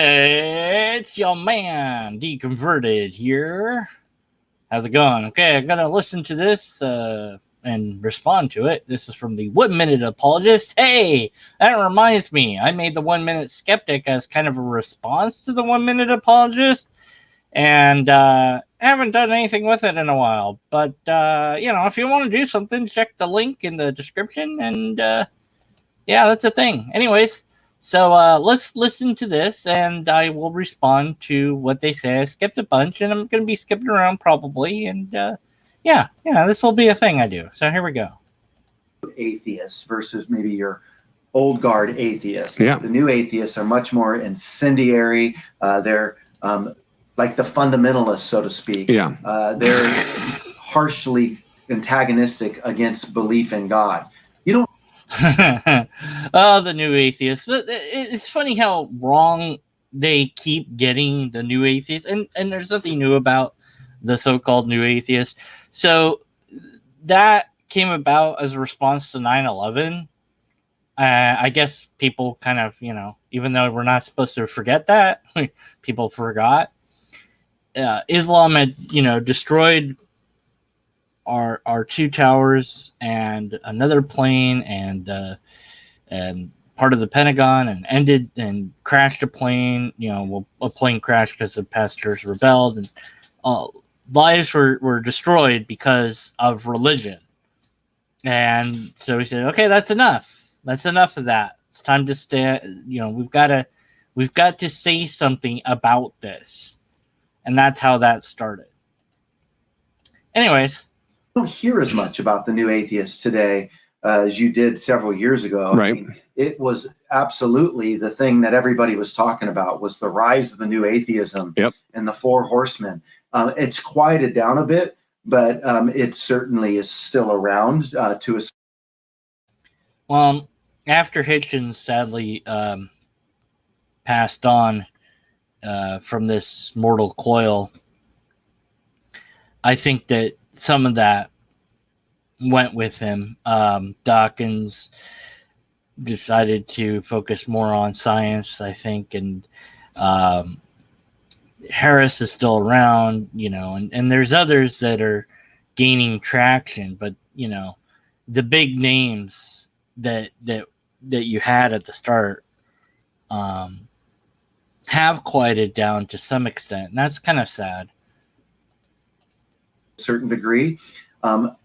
It's your man, Deconverted here. How's it going? Okay, I'm going to listen to this and respond to it. This is from the 1 Minute Apologist. Hey, that reminds me. I made the 1 Minute Skeptic as kind of a response to the 1 Minute Apologist. And I haven't done anything with it in a while. But, if you want to do something, check the link in the description. And, that's a thing. Anyways. So let's listen to this, and I will respond to what they say. I skipped a bunch, and I'm going to be skipping around probably, and this will be a thing I do. So here we go. Atheists versus maybe your old guard atheists. Yeah. The new atheists are much more incendiary. They're like the fundamentalists, so to speak. Yeah. They're harshly antagonistic against belief in God. You don't. Oh, the new atheists. It's funny how wrong they keep getting the new atheists. And there's nothing new about the so-called new atheists. So that came about as a response to 9/11. I guess people kind of, even though we're not supposed to forget that, people forgot. Islam had, destroyed our two towers and another plane and part of the Pentagon and crashed a plane. A plane crashed because the passengers rebelled, and lives were destroyed because of religion. And so we said, okay, that's enough. That's enough of that. It's time to stay. We've got to say something about this, and that's how that started. Anyways. Don't hear as much about the new atheists today as you did several years ago. Right. I mean, it was absolutely the thing that everybody was talking about was the rise of the new atheism. Yep. And the four horsemen. It's quieted down a bit, but it certainly is still around to a. Well, after Hitchens sadly passed on from this mortal coil, I think that some of that went with him. Dawkins decided to focus more on science, I think, and Harris is still around, and there's others that are gaining traction, but the big names that you had at the start have quieted down to some extent, and that's kind of sad. Certain degree, but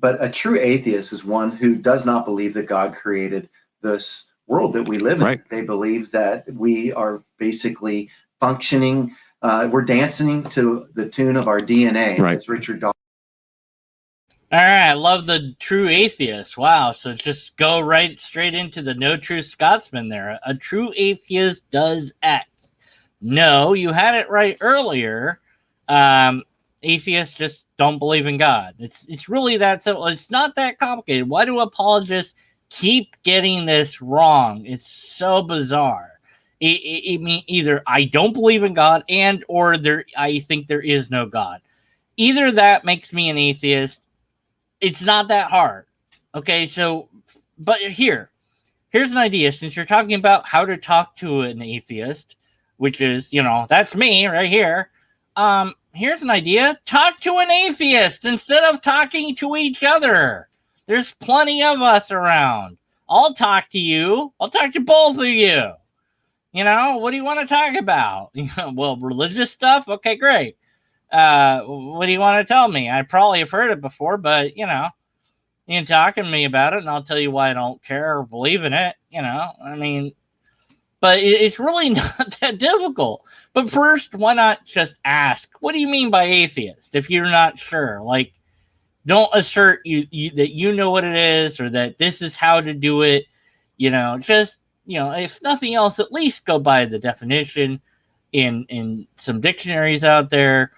a true atheist is one who does not believe that God created this world that we live in. Right. They believe that we are basically functioning. We're dancing to the tune of our DNA. Right. As Richard Dawkins. All right, I love the true atheist. Wow, so just go right straight into the no true Scotsman there. A true atheist does X. No, you had it right earlier. Atheists just don't believe in God. It's really that simple. It's not that complicated. Why do apologists keep getting this wrong? It's so bizarre. It means either I don't believe in God or I think there is no God. Either that makes me an atheist. It's not that hard. Okay, so, but here's an idea. Since you're talking about how to talk to an atheist, which is, that's me right here. Here's an idea. Talk to an atheist instead of talking to each other. There's plenty of us around. I'll talk to you. I'll talk to both of you. What do you want to talk about? Well, religious stuff? Okay, great. What do you want to tell me? I probably have heard it before, but, you can talk to me about it, and I'll tell you why I don't care or believe in it. But it's really not that difficult. But first, why not just ask, what do you mean by atheist? If you're not sure, don't assert that you know what it is or that this is how to do it. If nothing else, at least go by the definition in some dictionaries out there.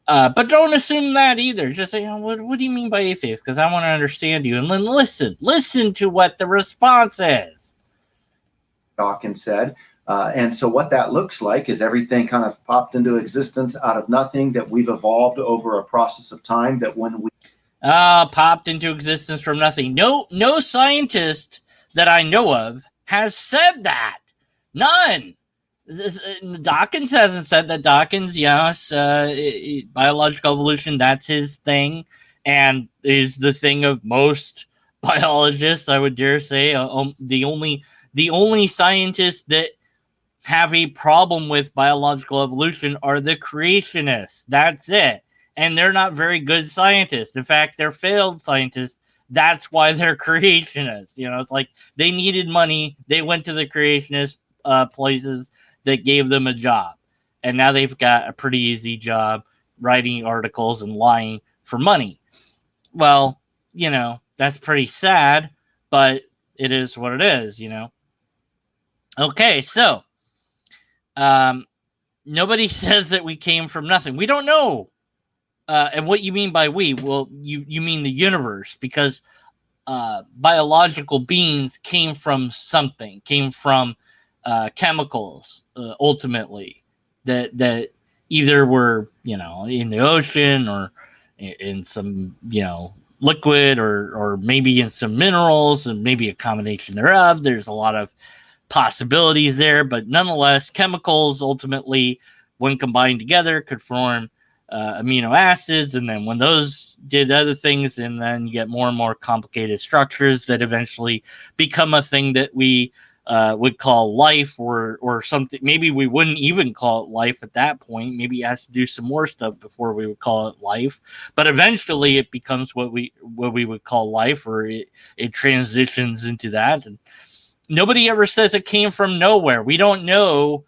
But don't assume that either. Just say, what do you mean by atheist? Because I want to understand you. And then listen to what the response is. Dawkins said. And so what that looks like is everything kind of popped into existence out of nothing, that we've evolved over a process of time, that when we popped into existence from nothing. No scientist that I know of has said that. None. Dawkins hasn't said that. Dawkins, yes, biological evolution, that's his thing, and is the thing of most biologists, I would dare say. The only scientists that have a problem with biological evolution are the creationists. That's it. And they're not very good scientists. In fact, they're failed scientists. That's why they're creationists. It's like they needed money. They went to the creationist places that gave them a job. And now they've got a pretty easy job writing articles and lying for money. Well, that's pretty sad, but it is what it is, Okay, so nobody says that we came from nothing. We don't know. And what you mean by we? Well, you mean the universe, because biological beings came from something, came from chemicals, ultimately, that either were, in the ocean or in some, liquid or maybe in some minerals and maybe a combination thereof. There's a lot of possibilities there, but nonetheless, chemicals ultimately, when combined together, could form amino acids, and then when those did other things, and then you get more and more complicated structures that eventually become a thing that we would call life, or something. Maybe we wouldn't even call it life at that point. Maybe it has to do some more stuff before we would call it life. But eventually, it becomes what we would call life, or it transitions into that. And nobody ever says it came from nowhere. We don't know.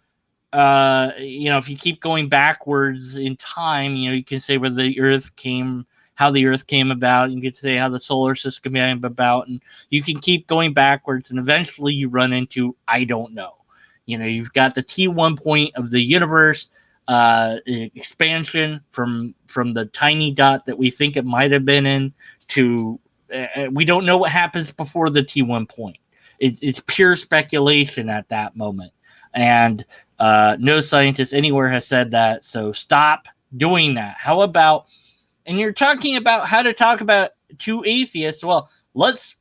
If you keep going backwards in time, you can say where the Earth came, how the Earth came about. You can say how the solar system came about, and you can keep going backwards, and eventually you run into I don't know. You've got the T1 point of the universe, expansion from the tiny dot that we think it might have been in to we don't know what happens before the T1 point. It's pure speculation at that moment. And no scientist anywhere has said that. So stop doing that. How about, and you're talking about how to talk about two atheists. Well, let's,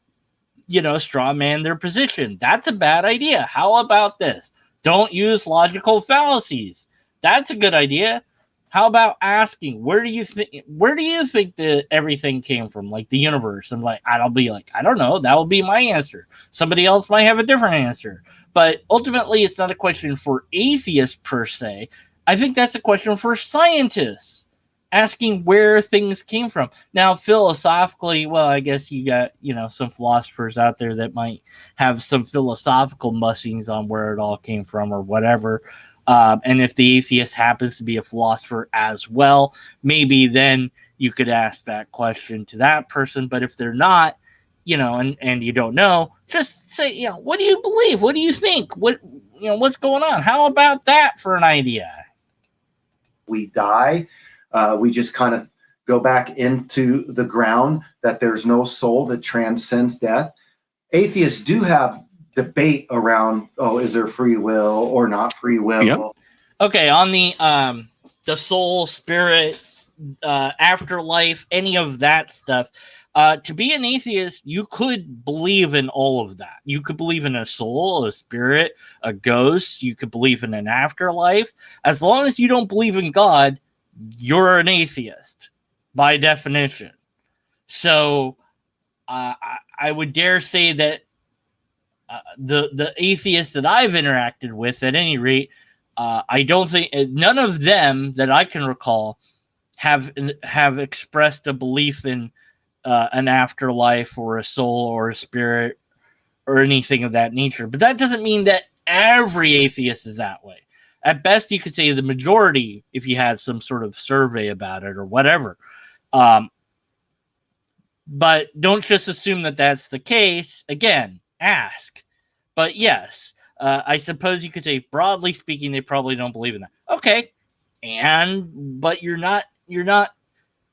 straw man their position. That's a bad idea. How about this? Don't use logical fallacies. That's a good idea. How about asking, where do you think that everything came from, like the universe? And I'll be like, I don't know. That will be my answer. Somebody else might have a different answer. But ultimately, it's not a question for atheists per se. I think that's a question for scientists, asking where things came from. Now, philosophically, well, I guess you got, some philosophers out there that might have some philosophical musings on where it all came from or whatever. And if the atheist happens to be a philosopher as well, maybe then you could ask that question to that person. But if they're not, and you don't know, just say, what do you believe? What do you think? What's going on? How about that for an idea? We die. We just kind of go back into the ground, that there's no soul that transcends death. Atheists do have debate around, is there free will or not free will? Yep. Okay, on the soul, spirit, afterlife, any of that stuff. To be an atheist, you could believe in all of that. You could believe in a soul, a spirit, a ghost. You could believe in an afterlife. As long as you don't believe in God, you're an atheist by definition. So I would dare say that the atheists that I've interacted with, at any rate, I don't think none of them that I can recall have expressed a belief in an afterlife or a soul or a spirit or anything of that nature. But that doesn't mean that every atheist is that way. At best, you could say the majority, if you had some sort of survey about it or whatever. But don't just assume that that's the case. Again, ask. But yes, I suppose you could say, broadly speaking, they probably don't believe in that. Okay, but you're not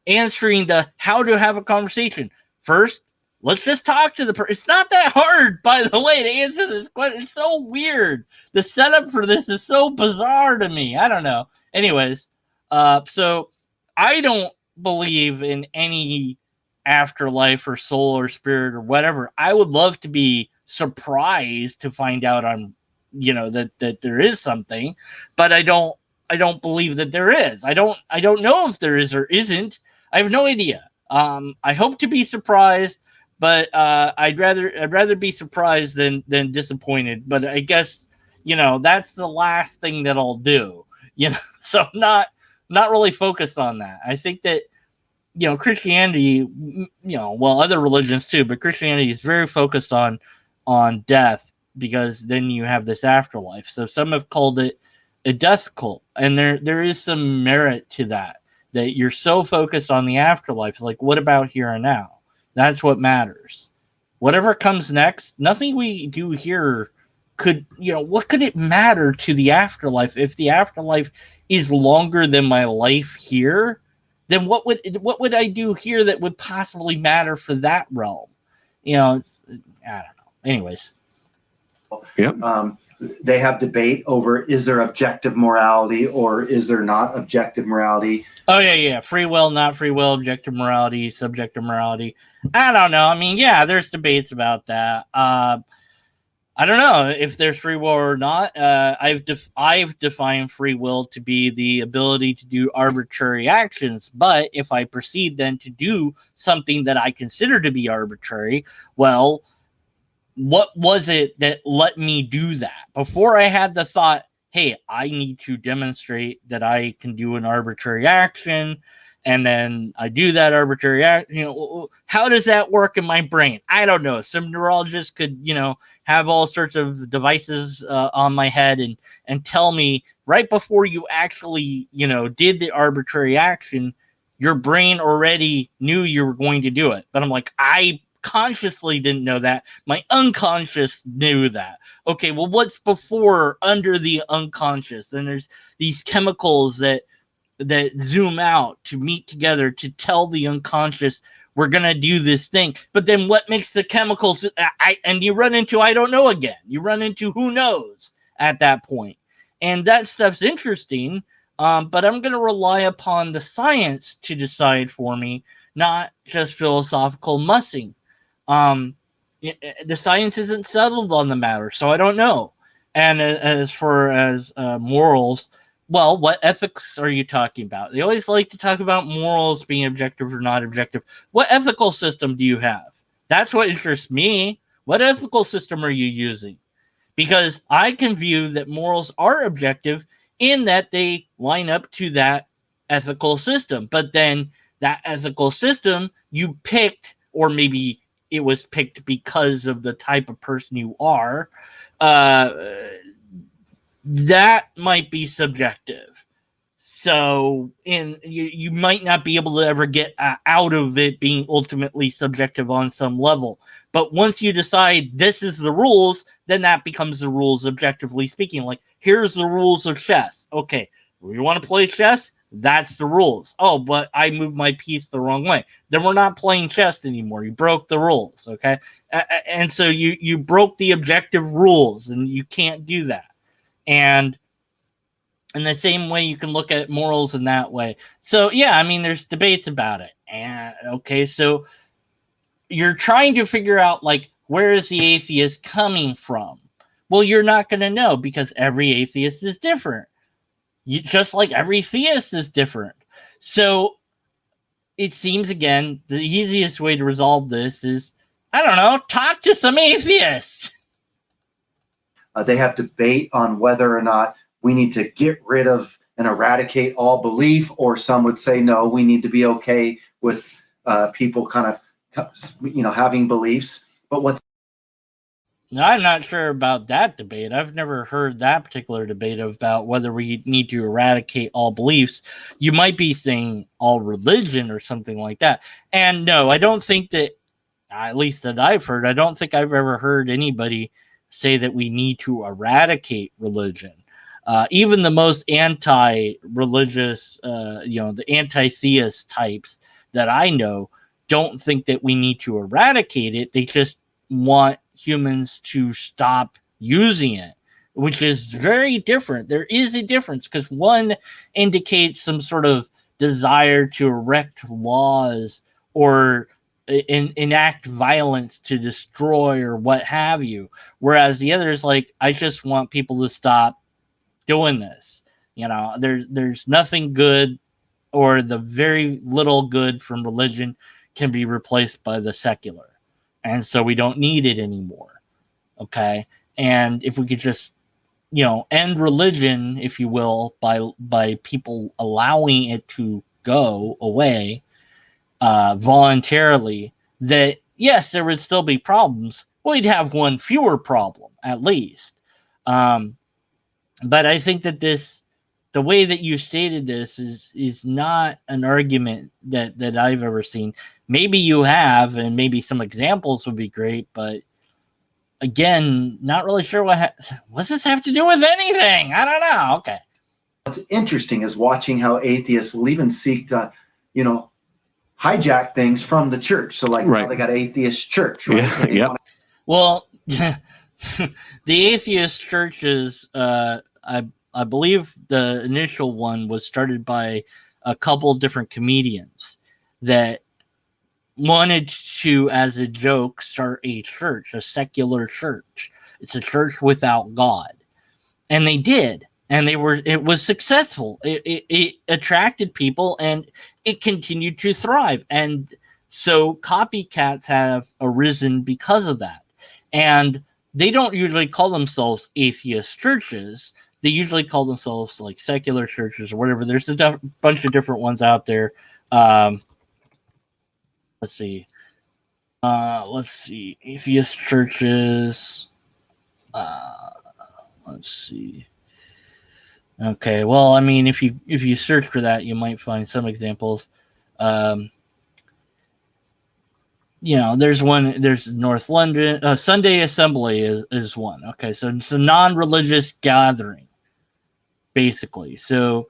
answering the how to have a conversation. First, let's just talk to the person. It's not that hard, by the way, to answer this question. It's so weird. The setup for this is so bizarre to me. I don't know. Anyways, so I don't believe in any afterlife or soul or spirit or whatever. I would love to be surprised to find out I'm that there is something, but I don't believe that there is. I don't know if there is or isn't. I have no idea. I hope to be surprised, but I'd rather be surprised than disappointed. But I guess that's the last thing that I'll do. So I'm not really focused on that. I think that Christianity, well, other religions too, but Christianity is very focused on death, because then you have this afterlife. So some have called it a death cult, and there is some merit to that you're so focused on the afterlife. It's like, what about here and now? That's what matters. Whatever comes next, nothing we do here could, what could it matter to the afterlife? If the afterlife is longer than my life here, then what would I do here that would possibly matter for that realm? I don't know. Anyways. Yeah. They have debate over, is there objective morality or is there not objective morality? Oh, yeah. Free will, not free will, objective morality, subjective morality. I don't know. I mean, yeah, there's debates about that. I don't know if there's free will or not. I've defined free will to be the ability to do arbitrary actions. But if I proceed then to do something that I consider to be arbitrary, well, what was it that let me do that? Before I had the thought, hey, I need to demonstrate that I can do an arbitrary action, and then I do that arbitrary act. How does that work in my brain? I don't know. Some neurologist could, have all sorts of devices on my head and tell me right before you actually, did the arbitrary action, your brain already knew you were going to do it. But I'm like, I consciously didn't know that. My unconscious knew that. Okay, well, what's before under the unconscious? And there's these chemicals that zoom out to meet together to tell the unconscious we're gonna do this thing. But then what makes the chemicals? And you run into I don't know again. You run into who knows at that point, and that stuff's interesting. But I'm gonna rely upon the science to decide for me, not just philosophical mussing. The science isn't settled on the matter, so I don't know. And as far as morals, well, what ethics are you talking about? They always like to talk about morals being objective or not objective. What ethical system do you have? That's what interests me. What ethical system are you using? Because I can view that morals are objective in that they line up to that ethical system. But then that ethical system you picked, or maybe it was picked because of the type of person you are, that might be subjective. So you might not be able to ever get out of it being ultimately subjective on some level. But once you decide this is the rules, then that becomes the rules objectively speaking. Like, here's the rules of chess. Okay, you want to play chess? That's the rules. Oh, but I moved my piece the wrong way. Then we're not playing chess anymore. You broke the rules, okay? And so you broke the objective rules, and you can't do that. And in the same way, you can look at morals in that way. So, yeah, I mean, there's debates about it. And, okay, so you're trying to figure out, like, where is the atheist coming from? Well, you're not going to know because every atheist is different. Just like every theist is different. So it seems, again, the easiest way to resolve this is, I don't know, talk to some atheists. They have debate on whether or not we need to get rid of and eradicate all belief, or some would say, no, we need to be okay with people kind of, having beliefs. But what's I'm not sure about that debate. I've never heard that particular debate about whether we need to eradicate all beliefs. You might be saying all religion or something like that. And no, I don't think that, at least that I've heard, I don't think I've ever heard anybody say that we need to eradicate religion. Even the most anti-religious, the anti-theist types that I know don't think that we need to eradicate it. They just want humans to stop using it, which is very different. There is a difference because one indicates some sort of desire to erect laws or enact violence to destroy or what have you. Whereas the other is like, I just want people to stop doing this. There's nothing good, or the very little good from religion can be replaced by the secular. And so we don't need it anymore. Okay. And if we could just, end religion, if you will, by people allowing it to go away voluntarily, that yes, there would still be problems. We'd have one fewer problem at least. But I think that the way that you stated this is not an argument that I've ever seen. Maybe you have, and maybe some examples would be great, but again, not really sure what's this have to do with anything? I don't know. Okay. What's interesting is watching how atheists will even seek to, hijack things from the church. So now they got atheist church, right? Yeah. Well, the atheist churches, I believe the initial one was started by a couple different comedians that wanted to, as a joke, start a church, a secular church. It's a church without God. And they did. And it was successful. It attracted people, and it continued to thrive. And so copycats have arisen because of that. And they don't usually call themselves atheist churches. They usually call themselves like secular churches or whatever. There's a bunch of different ones out there. Let's see. Atheist churches. Let's see. Okay. Well, I mean, if you search for that, you might find some examples. There's one. There's North London. Sunday Assembly is one. Okay, so it's a non-religious gathering, basically. So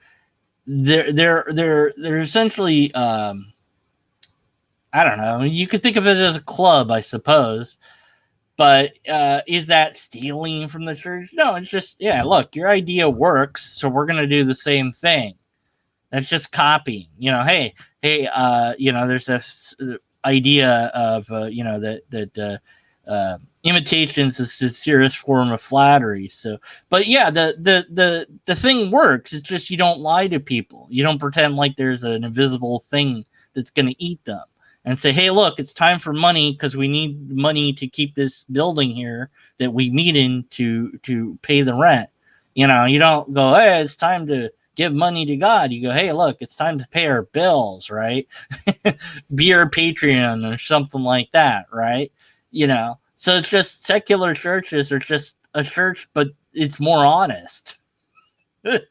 they're essentially. I don't know. You could think of it as a club, I suppose. But is that stealing from the church? No, it's just, look, your idea works, so we're going to do the same thing. That's just copying. Hey, there's this idea of, that imitation is the sincerest form of flattery. So, but yeah, the thing works. It's just you don't lie to people. You don't pretend like there's an invisible thing that's going to eat them. And say, hey, look, it's time for money because we need money to keep this building here that we meet in to pay the rent. You don't go, hey, it's time to give money to God. You go, hey, look, it's time to pay our bills, right? Be our Patreon or something like that, right? So it's just secular churches are just a church, but it's more honest. Want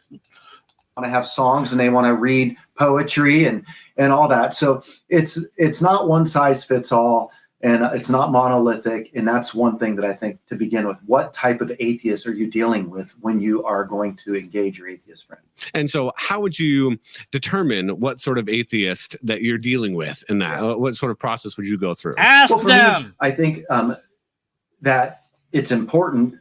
to have songs and they want to read poetry and all that. So it's not one size fits all, and it's not monolithic. And that's one thing that I think to begin with. What type of atheist are you dealing with when you are going to engage your atheist friend? And so how would you determine what sort of atheist that you're dealing with in that? Yeah. What sort of process would you go through? Ask them. Me, I think that it's important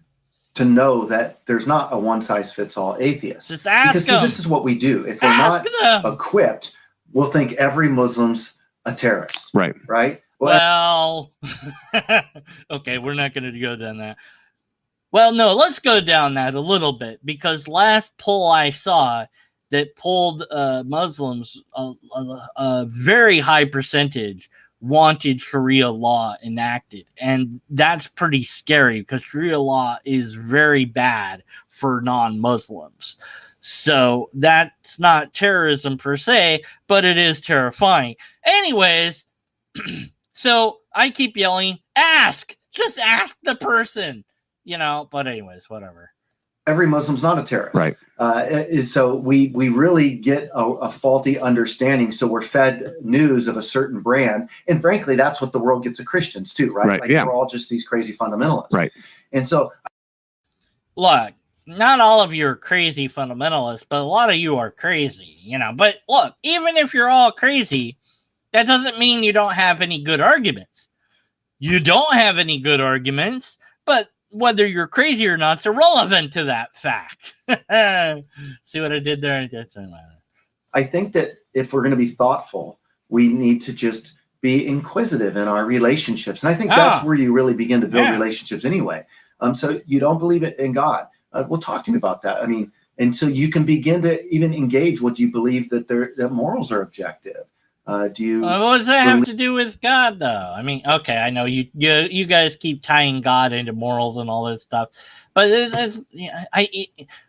to know that there's not a one-size-fits-all atheist. Just ask because them. See, this is what we do. If we're not equipped, we'll think every Muslim's a terrorist. Right. Right? Well, okay, we're not going to go down that. Well, no, let's go down that a little bit, because last poll I saw that polled Muslims, a very high percentage wanted Sharia law enacted, and that's pretty scary because Sharia law is very bad for non-Muslims. So that's not terrorism per se, but it is terrifying. Anyways, so I keep yelling, just ask the person, but anyways, whatever. Every Muslim's not a terrorist. Right. So we really get a faulty understanding. So we're fed news of a certain brand. And frankly, that's what the world gets of Christians too, right? Like we're all just these crazy fundamentalists. Right. And so. Look, not all of you are crazy fundamentalists, but a lot of you are crazy, But look, even if you're all crazy, that doesn't mean you don't have any good arguments. You don't have any good arguments, but whether you're crazy or not is irrelevant to that fact. See what I did there? I think that if we're going to be thoughtful, we need to just be inquisitive in our relationships. And I think that's where you really begin to build relationships anyway. So you don't believe it in God. Well, talk to me about that. I mean, and so you can begin to even engage what you believe that morals are objective. Do you? What does that have to do with God, though? I mean, okay, I know you guys keep tying God into morals and all this stuff, but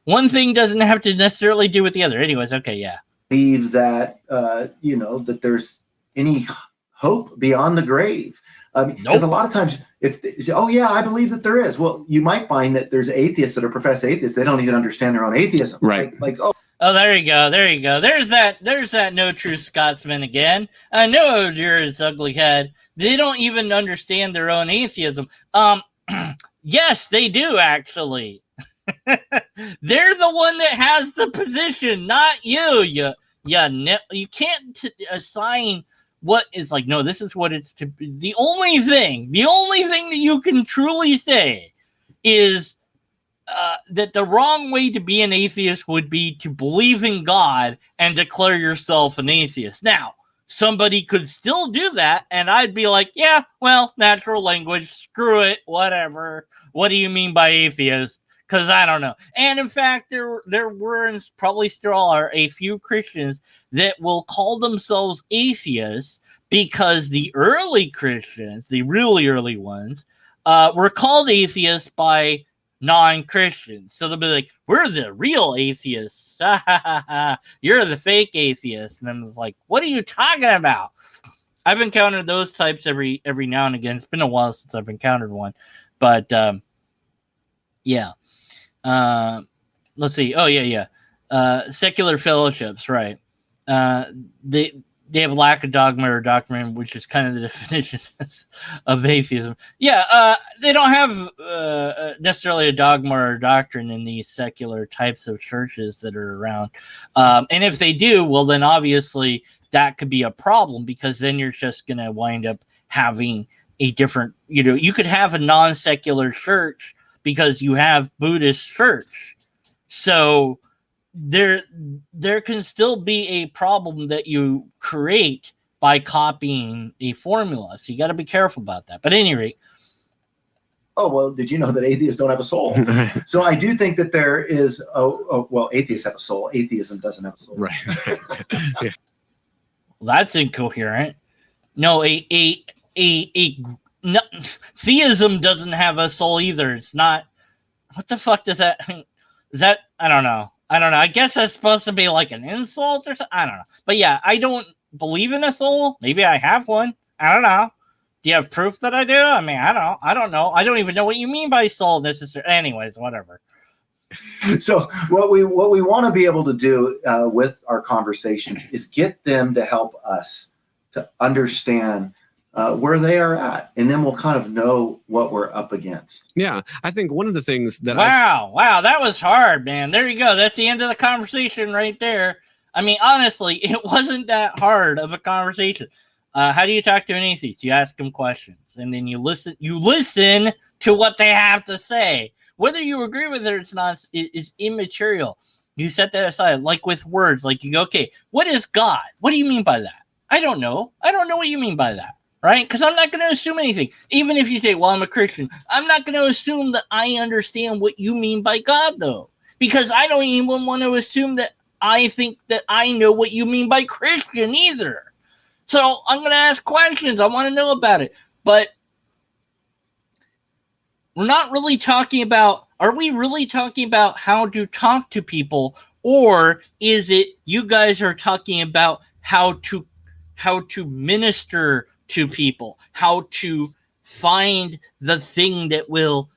one thing doesn't have to necessarily do with the other. Anyways, okay, yeah. Believe that that there's any hope beyond the grave. Because a lot of times, if they say, "Oh yeah, I believe that there is," well, you might find that there's atheists that are professed atheists. They don't even understand their own atheism. Right. Like there you go. There's that no true Scotsman again. I know yours ugly head. They don't even understand their own atheism. Yes, they do actually. They're the one that has the position, not you. You can't assign what is like. No, this is what it's to be. The only thing that you can truly say is that the wrong way to be an atheist would be to believe in God and declare yourself an atheist. Now, somebody could still do that, and I'd be like, yeah, well, natural language, screw it, whatever. What do you mean by atheist? Because I don't know. And in fact, there were and probably still are a few Christians that will call themselves atheists because the early Christians, the really early ones, were called atheists by non-Christians. So they'll be like, we're the real atheists. You're the fake atheist. And then it's like, what are you talking about? I've encountered those types every now and again. It's been a while since I've encountered one. But yeah. Let's see. Oh yeah. Secular fellowships, right. They have lack of dogma or doctrine, which is kind of the definition of atheism. Yeah, they don't have necessarily a dogma or doctrine in these secular types of churches that are around. And if they do, well, then obviously that could be a problem, because then you're just going to wind up having a different, you could have a non-secular church because you have Buddhist church. So there can still be a problem that you create by copying a formula. So you got to be careful about that. But at any rate. Oh, well, did you know that atheists don't have a soul? So I do think that there is, well, atheists have a soul. Atheism doesn't have a soul. Right. Yeah. Well, that's incoherent. No, no, theism doesn't have a soul either. It's not. What the fuck does that? Is that? I don't know. I guess that's supposed to be like an insult or something. I don't know. But yeah, I don't believe in a soul. Maybe I have one. I don't know. Do you have proof that I do? I mean, I don't know. I don't even know what you mean by soul necessarily. Anyways, whatever. So what we want to be able to do with our conversations is get them to help us to understand where they are at, and then we'll kind of know what we're up against. Yeah, I think one of the things that wow, that was hard, man. There you go. That's the end of the conversation right there. I mean, honestly, it wasn't that hard of a conversation. How do you talk to an atheist? You ask them questions, and then you listen to what they have to say. Whether you agree with it or it's not is immaterial. You set that aside, like with words. Like you go, okay, what is God? What do you mean by that? I don't know. I don't know what you mean by that. Right? Because I'm not going to assume anything. Even if you say, well, I'm a Christian, I'm not going to assume that I understand what you mean by God, though. Because I don't even want to assume that I think that I know what you mean by Christian either. So I'm going to ask questions. I want to know about it. But we're not really talking about, are we really talking about how to talk to people? Or is it you guys are talking about how to minister to people, how to find the thing that will,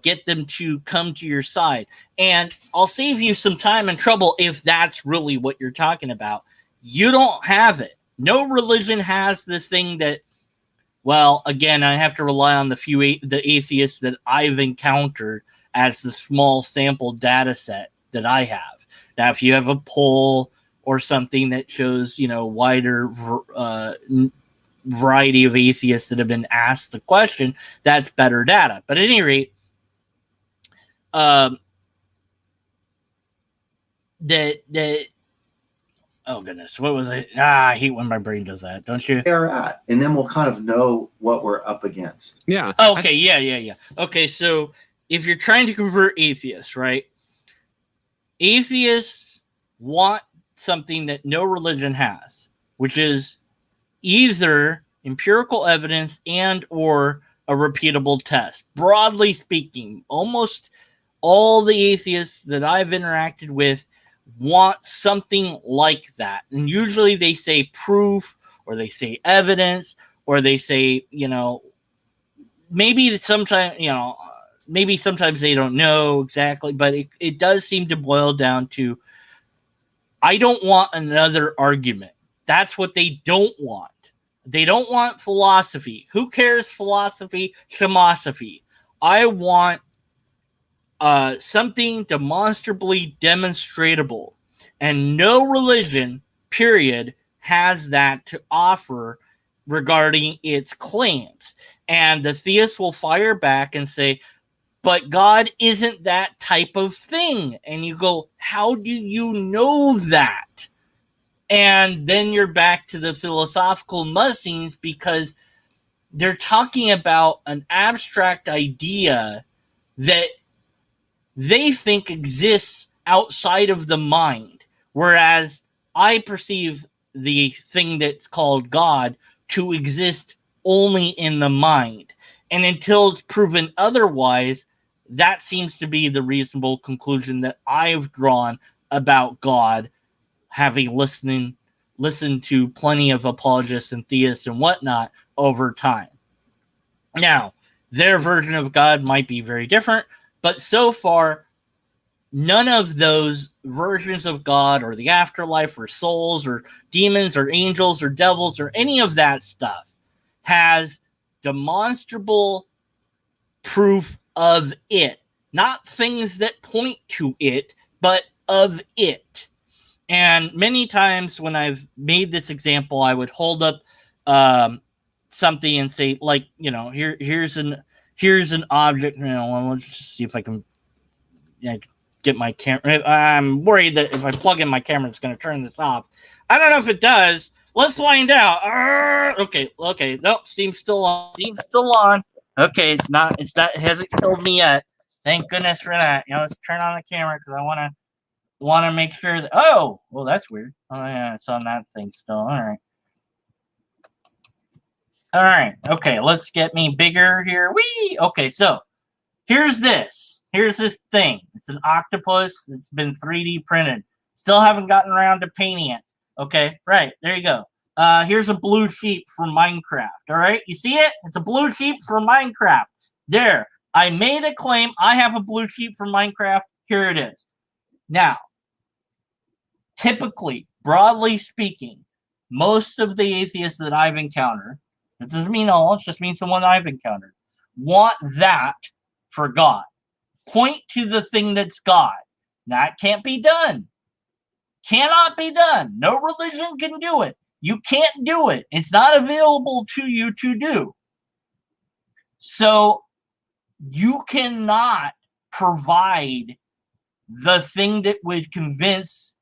get them to come to your side? And I'll save you some time and trouble if that's really what you're talking about. You don't have it. No religion has the thing that, well, again, I have to rely on the atheists that I've encountered as the small sample data set that I have. Now, if you have a poll or something that shows, wider variety of atheists that have been asked the question, that's better data. But at any rate, that Oh goodness, what was it? I hate when my brain does that, don't you? They're at, and then we'll kind of know what we're up against. Yeah. Okay, yeah. Okay, so if you're trying to convert atheists, right? Atheists want something that no religion has, which is either empirical evidence and or a repeatable test. Broadly speaking, almost all the atheists that I've interacted with want something like that. And usually they say proof, or they say evidence, or they say, maybe sometimes, maybe sometimes they don't know exactly, but it does seem to boil down to, I don't want another argument. That's what they don't want. They don't want philosophy. Who cares philosophy? Shemosophy. I want something demonstrably demonstratable. And no religion, period, has that to offer regarding its claims. And the theist will fire back and say, but God isn't that type of thing. And you go, how do you know that? And then you're back to the philosophical musings, because they're talking about an abstract idea that they think exists outside of the mind, whereas I perceive the thing that's called God to exist only in the mind. And until it's proven otherwise, that seems to be the reasonable conclusion that I've drawn about God, having listened to plenty of apologists and theists and whatnot over time. Now, their version of God might be very different, but so far, none of those versions of God, or the afterlife, or souls, or demons, or angels, or devils, or any of that stuff has demonstrable proof of it. Not things that point to it, but of it. And many times when I've made this example, I would hold up something and say, like, here's an object. Let's just see if I can get my camera. I'm worried that if I plug in my camera, it's going to turn this off. I don't know if it does. Let's find out. Okay. Nope, Steam's still on. Okay, it's not. It hasn't killed me yet. Thank goodness for that. Let's turn on the camera because I want to make sure that. Oh, well, that's weird. Oh yeah, it's on that thing still. All right. Okay, let's get me bigger here. Whee! Okay, so here's this. Here's this thing. It's an octopus. It's been 3D printed. Still haven't gotten around to painting it. Okay, right. There you go. Here's a blue sheep from Minecraft. All right, you see it? It's a blue sheep from Minecraft. There. I made a claim. I have a blue sheep from Minecraft. Here it is. Now, typically, broadly speaking, most of the atheists that I've encountered, it doesn't mean all, it just means the one I've encountered, want that for God. Point to the thing that's God. That can't be done. Cannot be done. No religion can do it. You can't do it. It's not available to you to do. So you cannot provide the thing that would convince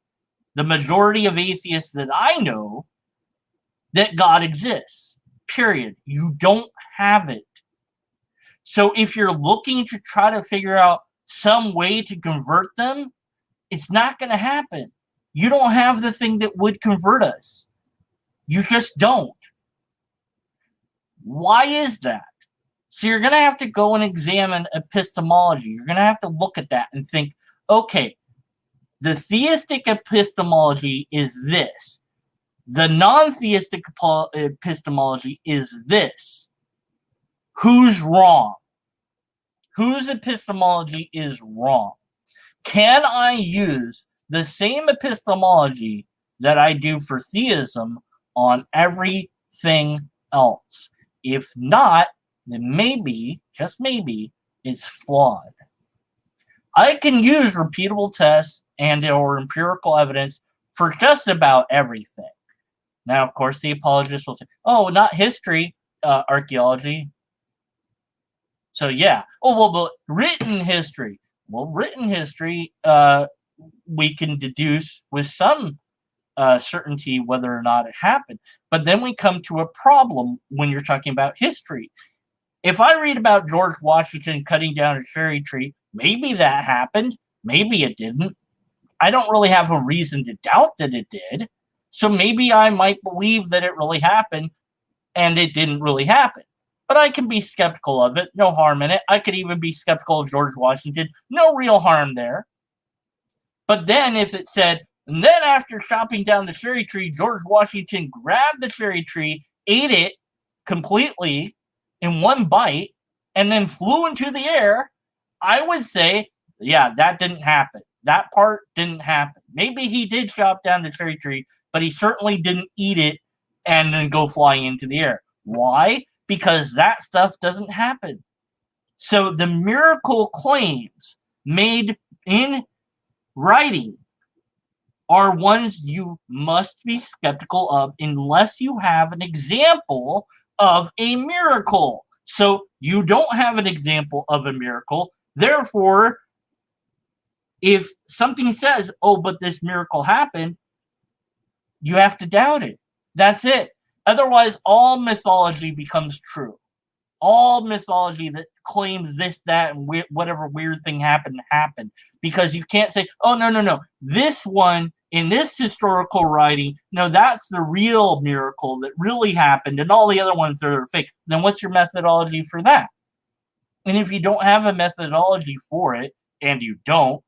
the majority of atheists that I know that God exists. Period. You don't have it. So if you're looking to try to figure out some way to convert them, it's not going to happen. You don't have the thing that would convert us. You just don't. Why is that? So you're going to have to go and examine epistemology. You're going to have to look at that and think, okay, the theistic epistemology is this. The non-theistic epistemology is this. Who's wrong? Whose epistemology is wrong? Can I use the same epistemology that I do for theism on everything else? If not, then maybe, just maybe, it's flawed. I can use repeatable tests and or empirical evidence for just about everything. Now, of course, the apologists will say, oh, not history, archaeology. So, yeah. Oh, well, but written history. Well, written history, we can deduce with some certainty whether or not it happened. But then we come to a problem when you're talking about history. If I read about George Washington cutting down a cherry tree, maybe that happened, maybe it didn't. I don't really have a reason to doubt that it did. So maybe I might believe that it really happened and it didn't really happen. But I can be skeptical of it, no harm in it. I could even be skeptical of George Washington, no real harm there. But then if it said, and then after chopping down the cherry tree, George Washington grabbed the cherry tree, ate it completely in one bite, and then flew into the air, I would say, yeah, that didn't happen. That part didn't happen. Maybe he did chop down the cherry tree, but he certainly didn't eat it and then go flying into the air. Why? Because that stuff doesn't happen. So the miracle claims made in writing are ones you must be skeptical of unless you have an example of a miracle. So you don't have an example of a miracle. Therefore, if something says, oh, but this miracle happened, you have to doubt it. That's it. Otherwise, all mythology becomes true. All mythology that claims this, that, and whatever weird thing happened. Because you can't say, oh, no. This one, in this historical writing, no, that's the real miracle that really happened, and all the other ones are fake. Then what's your methodology for that? And if you don't have a methodology for it, and you don't,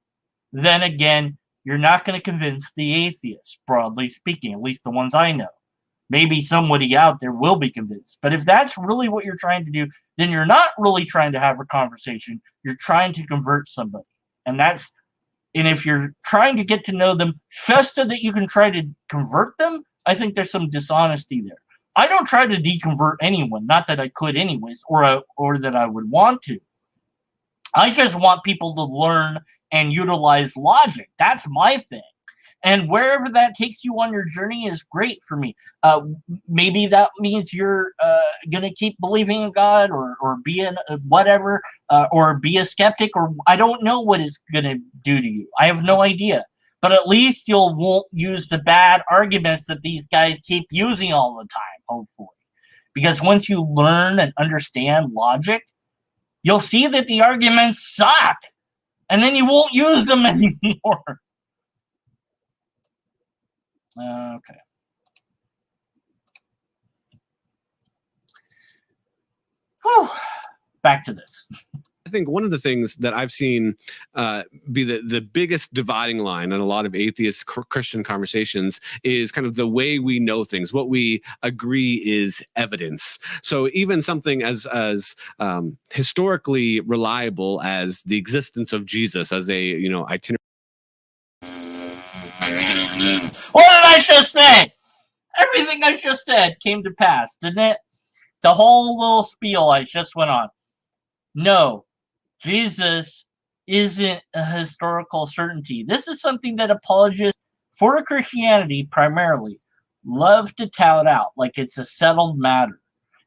then again, you're not going to convince the atheists, broadly speaking, at least the ones I know. Maybe somebody out there will be convinced. But if that's really what you're trying to do, then you're not really trying to have a conversation. You're trying to convert somebody. And if you're trying to get to know them just so that you can try to convert them, I think there's some dishonesty there. I don't try to deconvert anyone, not that I could anyways, or that I would want to. I just want people to learn and utilize logic. That's my thing. And wherever that takes you on your journey is great for me. Maybe that means you're going to keep believing in God or be in whatever, or be a skeptic, or I don't know what it's going to do to you. I have no idea. But at least you won't use the bad arguments that these guys keep using all the time, hopefully. Because once you learn and understand logic, you'll see that the arguments suck. And then you won't use them anymore. Okay. Whew. Back to this. I think one of the things that I've seen be the biggest dividing line in a lot of atheist Christian conversations is kind of the way we know things. What we agree is evidence. So even something as historically reliable as the existence of Jesus as a itinerary. What did I just say? Everything I just said came to pass, didn't it? The whole little spiel I just went on. No, Jesus isn't a historical certainty. This is something that apologists for Christianity primarily love to tout out like it's a settled matter.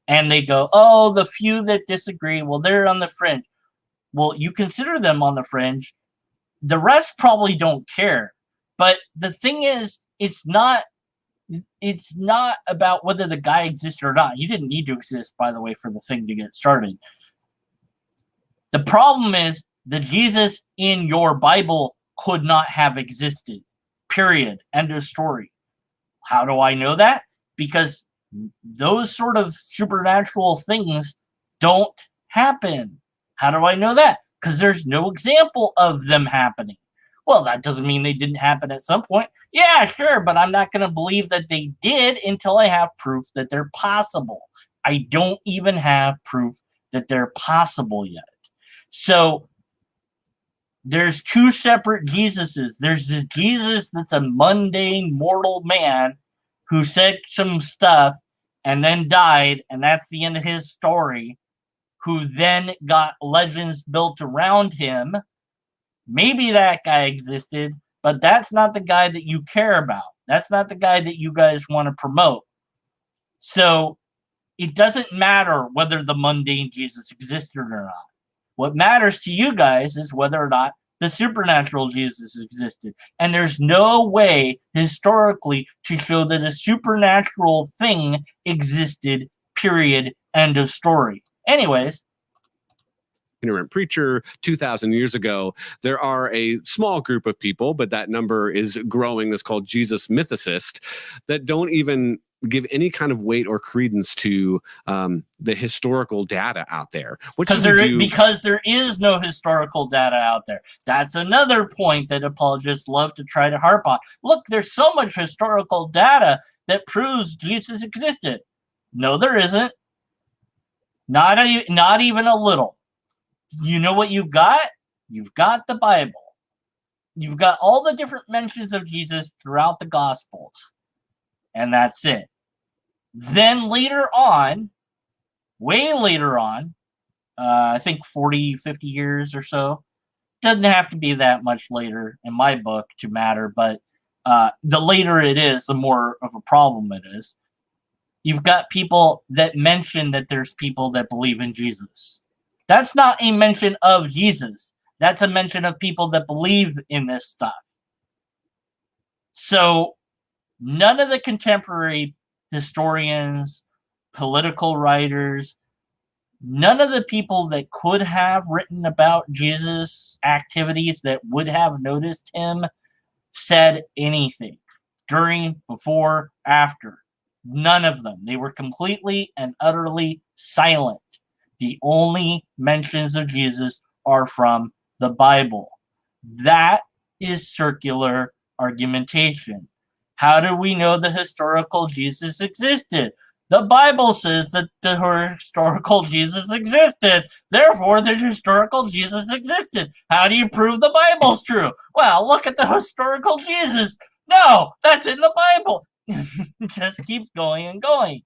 And they go, oh, the few that disagree, well, they're on the fringe. Well, you consider them on the fringe. The rest probably don't care. But the thing is, it's not about whether the guy existed or not. He didn't need to exist, by the way, for the thing to get started. The problem is the Jesus in your Bible could not have existed. Period. End of story. How do I know that? Because those sort of supernatural things don't happen. How do I know that? Because there's no example of them happening. Well, that doesn't mean they didn't happen at some point. Yeah, sure, but I'm not going to believe that they did until I have proof that they're possible. I don't even have proof that they're possible yet. So there's two separate Jesuses. There's the Jesus that's a mundane mortal man who said some stuff and then died, and that's the end of his story, who then got legends built around him. Maybe that guy existed, but that's not the guy that you care about. That's not the guy that you guys want to promote. So it doesn't matter whether the mundane Jesus existed or not. What matters to you guys is whether or not the supernatural Jesus existed. And there's no way historically to show that a supernatural thing existed, period, end of story. Anyways. Itinerant preacher 2,000 years ago. There are a small group of people, but that number is growing, that's called Jesus mythicists, that don't even give any kind of weight or credence to the historical data out there. Because there is no historical data out there. That's another point that apologists love to try to harp on. Look, there's so much historical data that proves Jesus existed. No, there isn't. Not even a little. You know what you've got? You've got the Bible. You've got all the different mentions of Jesus throughout the Gospels. And that's it. Then later on, way later on, I think 40, 50 years or so, doesn't have to be that much later in my book to matter, but the later it is, the more of a problem it is. You've got people that mention that there's people that believe in Jesus. That's not a mention of Jesus. That's a mention of people that believe in this stuff. So none of the contemporary historians, political writers, none of the people that could have written about Jesus' activities that would have noticed him said anything during, before, after. None of them. They were completely and utterly silent. The only mentions of Jesus are from the Bible. That is circular argumentation. How do we know the historical Jesus existed? The Bible says that the historical Jesus existed. Therefore, the historical Jesus existed. How do you prove the Bible's true? Well, look at the historical Jesus. No, that's in the Bible. It just keeps going and going.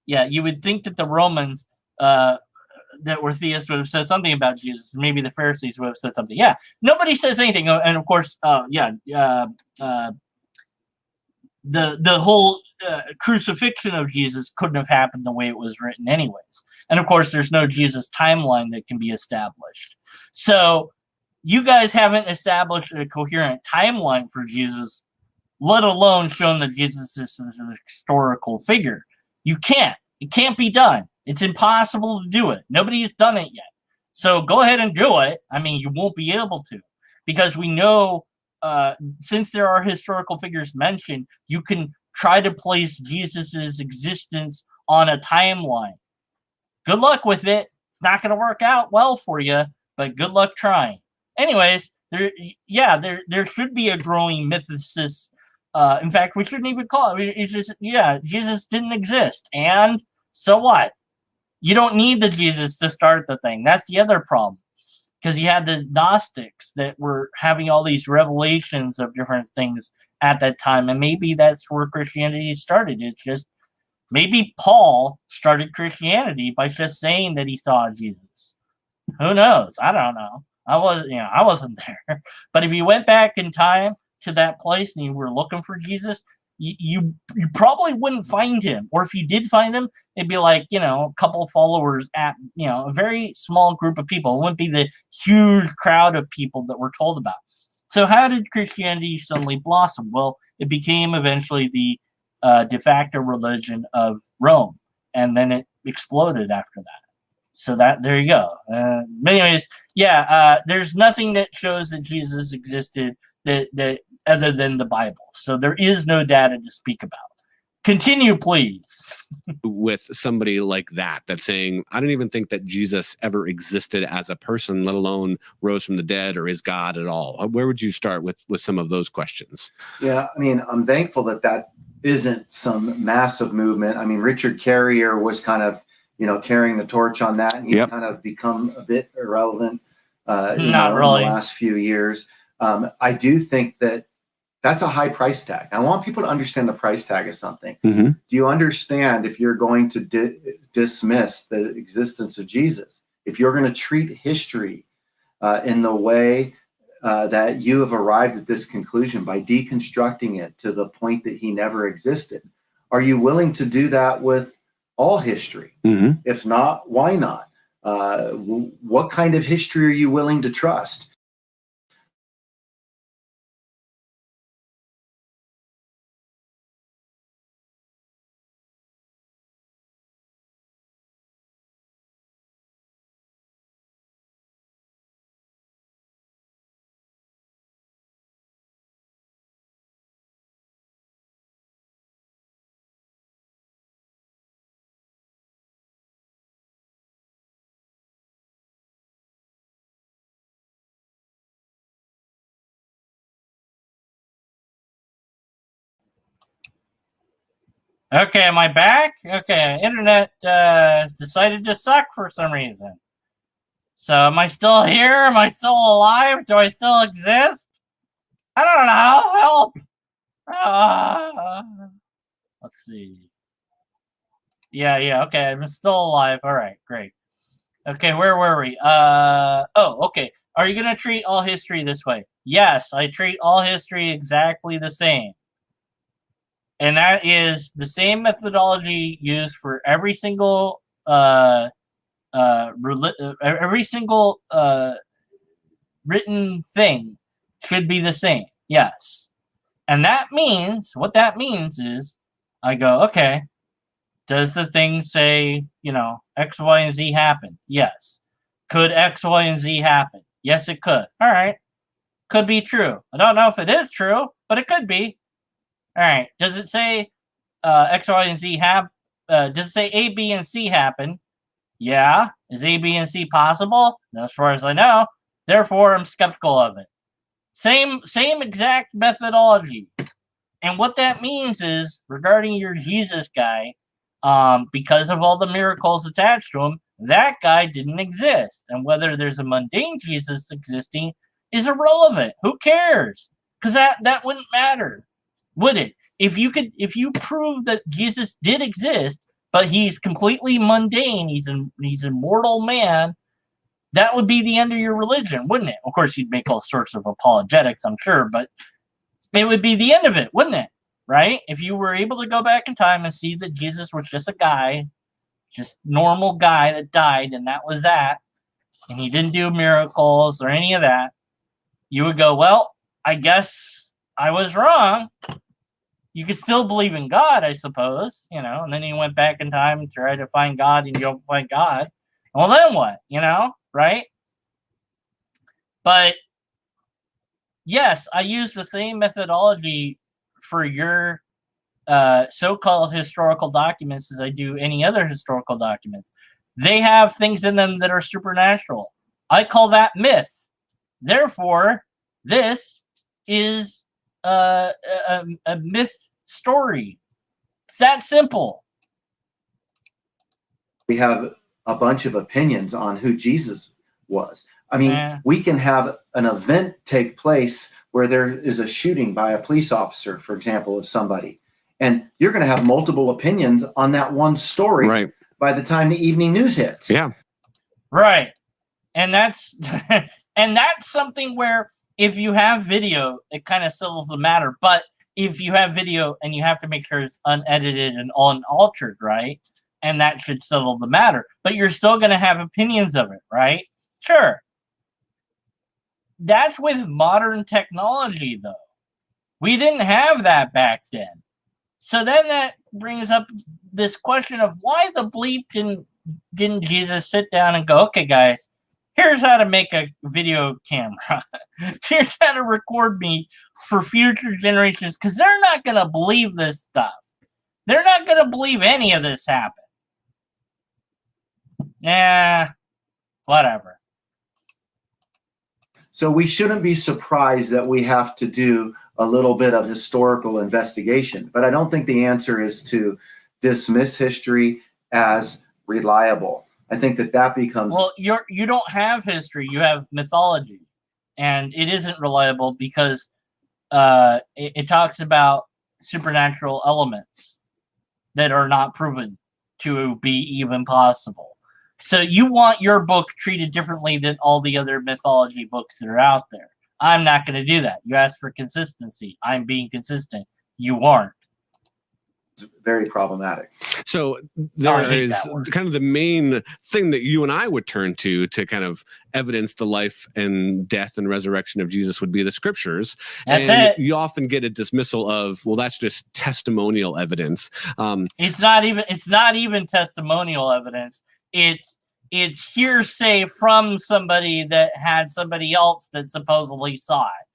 Yeah, you would think that the Romans that were theists would have said something about Jesus. Maybe the Pharisees would have said something. Yeah, nobody says anything. And of course, the whole crucifixion of Jesus couldn't have happened the way it was written anyways. And of course, there's no Jesus timeline that can be established. So you guys haven't established a coherent timeline for Jesus, let alone shown that Jesus is a historical figure. You can't. It can't be done. It's impossible to do it. Nobody has done it yet. So go ahead and do it. I mean, you won't be able to, because we know since there are historical figures mentioned, you can try to place Jesus's existence on a timeline. Good luck with it. It's not going to work out well for you, but good luck trying. Anyways, there should be a growing mythicist. In fact, we shouldn't even call it. It's just, Jesus didn't exist. And so what? You don't need the Jesus to start the thing. That's the other problem. Because you had the Gnostics that were having all these revelations of different things at that time. And maybe that's where Christianity started. It's just, maybe Paul started Christianity by just saying that he saw Jesus. Who knows? I don't know. I wasn't there. But if you went back in time to that place and you were looking for Jesus, you probably wouldn't find him. Or if you did find him, it'd be like, a couple of followers at, a very small group of people. It wouldn't be the huge crowd of people that we're told about. So how did Christianity suddenly blossom? Well, it became eventually the de facto religion of Rome. And then it exploded after that. So there you go. But anyways, there's nothing that shows that Jesus existed that other than the Bible. So there is no data to speak about. Continue, please. With somebody like that's saying, I don't even think that Jesus ever existed as a person, let alone rose from the dead or is God at all. Where would you start with some of those questions? Yeah, I mean, I'm thankful that isn't some massive movement. I mean, Richard Carrier was kind of, carrying the torch on that, and he's kind of become a bit irrelevant in the last few years. I do think that's a high price tag. I want people to understand the price tag of something. Mm-hmm. Do you understand, if you're going to dismiss the existence of Jesus, if you're going to treat history in the way that you have arrived at this conclusion by deconstructing it to the point that he never existed, are you willing to do that with all history? Mm-hmm. If not, why not? What kind of history are you willing to trust? Okay, am I back? Okay, internet decided to suck for some reason. So am I still here? Am I still alive? Do I still exist? I don't know. Help! Let's see. Yeah, okay, I'm still alive. All right, great. Okay, where were we? Okay. Are you going to treat all history this way? Yes, I treat all history exactly the same. And that is the same methodology used for every single written thing should be the same. Yes. And what that means is I go, okay, does the thing say, X, Y, and Z happen? Yes. Could X, Y, and Z happen? Yes, it could. All right. Could be true. I don't know if it is true, but it could be. All right. Does it say X, Y, and Z have? Does it say A, B, and C happen? Yeah. Is A, B, and C possible? As far as I know. Therefore, I'm skeptical of it. Same exact methodology. And what that means is, regarding your Jesus guy, because of all the miracles attached to him, that guy didn't exist. And whether there's a mundane Jesus existing is irrelevant. Who cares? Because that wouldn't matter, would it? If you prove that Jesus did exist, but he's completely mundane, he's a mortal man, that would be the end of your religion, wouldn't it? Of course, you'd make all sorts of apologetics, I'm sure, but it would be the end of it, wouldn't it? Right? If you were able to go back in time and see that Jesus was just a guy, just normal guy that died, and that was that, and he didn't do miracles or any of that, you would go, well, I guess I was wrong. You could still believe in God, I suppose, and then you went back in time and tried to find God and you don't find God. Well, then what? Right? But yes, I use the same methodology for your so-called historical documents as I do any other historical documents. They have things in them that are supernatural. I call that myth. Therefore, this is a myth story. It's that simple. We have a bunch of opinions on who Jesus was. I mean, we can have an event take place where there is a shooting by a police officer, for example, of somebody. And you're going to have multiple opinions on that one story by the time the evening news hits. Yeah. Right. And that's and that's something where if you have video, it kind of settles the matter. But if you have video and you have to make sure it's unedited and unaltered, right? And that should settle the matter. But you're still going to have opinions of it, right? Sure. That's with modern technology, though. We didn't have that back then. So then that brings up this question of why the bleep didn't Jesus sit down and go, okay, guys, here's how to make a video camera. Here's how to record me for future generations, because they're not going to believe this stuff. They're not going to believe any of this happened. Yeah, whatever. So we shouldn't be surprised that we have to do a little bit of historical investigation. But I don't think the answer is to dismiss history as reliable. I think that becomes... Well, you don't have history. You have mythology. And it isn't reliable because it talks about supernatural elements that are not proven to be even possible. So you want your book treated differently than all the other mythology books that are out there. I'm not going to do that. You asked for consistency. I'm being consistent. You aren't. It's very problematic. So I there hate is that word. kind of the main thing that you and I would turn to kind of evidence the life and death and resurrection of Jesus would be the scriptures. That's and it. you often get a dismissal of, well, that's just testimonial evidence. It's not even testimonial evidence. It's hearsay from somebody that had somebody else that supposedly saw it.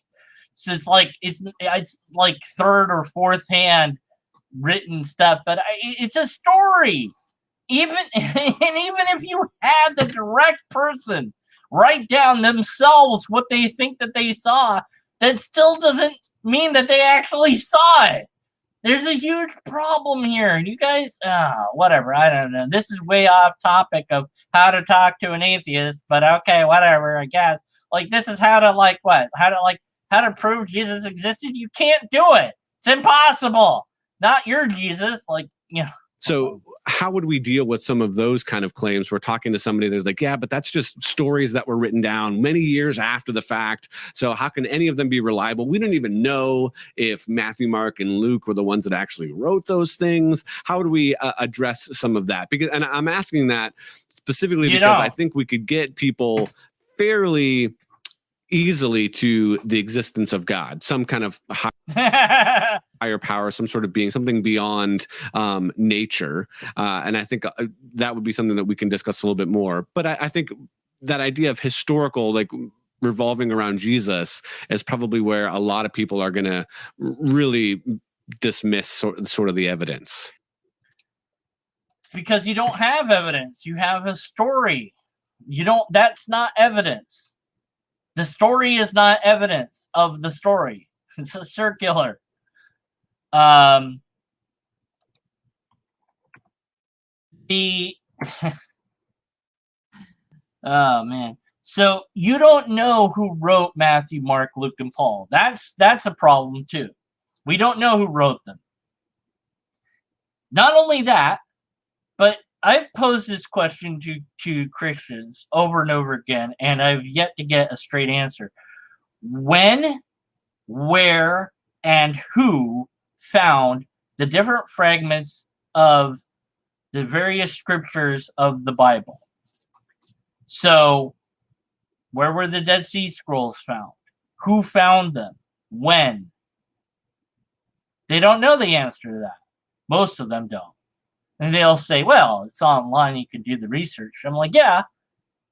So it's like third or fourth hand written stuff, but it's a story. Even if you had the direct person write down themselves what they think that they saw, that still doesn't mean that they actually saw it. There's a huge problem here. You guys, whatever. I don't know. This is way off topic of how to talk to an atheist, but okay, whatever, I guess. Like, this is how to prove Jesus existed. You can't do it. It's impossible. Not your Jesus. Like, So how would we deal with some of those kind of claims? We're talking to somebody that's like, yeah, but that's just stories that were written down many years after the fact. So how can any of them be reliable? We don't even know if Matthew, Mark, and Luke were the ones that actually wrote those things. How would we address some of that? And I'm asking that specifically because I think we could get people fairly easily to the existence of God, some kind of higher power, some sort of being, something beyond nature. And I think that would be something that we can discuss a little bit more. But I think that idea of historical, like revolving around Jesus, is probably where a lot of people are going to really dismiss sort of the evidence. Because you don't have evidence. You have a story. That's not evidence. The story is not evidence of the story. It's a circular. Oh man. So you don't know who wrote Matthew, Mark, Luke, and Paul. That's a problem too. We don't know who wrote them. Not only that, but I've posed this question to Christians over and over again, and I've yet to get a straight answer. When, where, and who found the different fragments of the various scriptures of the Bible? So, where were the Dead Sea Scrolls found? Who found them? When? They don't know the answer to that. Most of them don't. And they'll say, well, it's online, you can do the research. I'm like, yeah,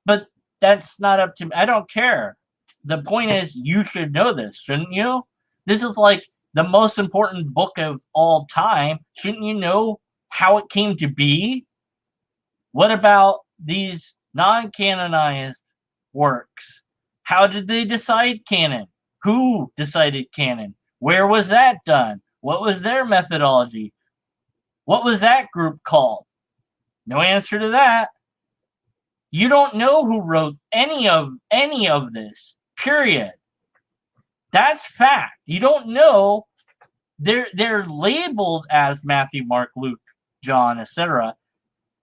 but that's not up to me. I don't care. The point is, you should know this, shouldn't you? This is like the most important book of all time. Shouldn't you know how it came to be? What about these non-canonized works? How did they decide canon? Who decided canon? Where was that done? What was their methodology? What was that group called? No answer to that. You don't know who wrote any of this, period. That's fact. You don't know. They're labeled as Matthew, Mark, Luke, John, etc.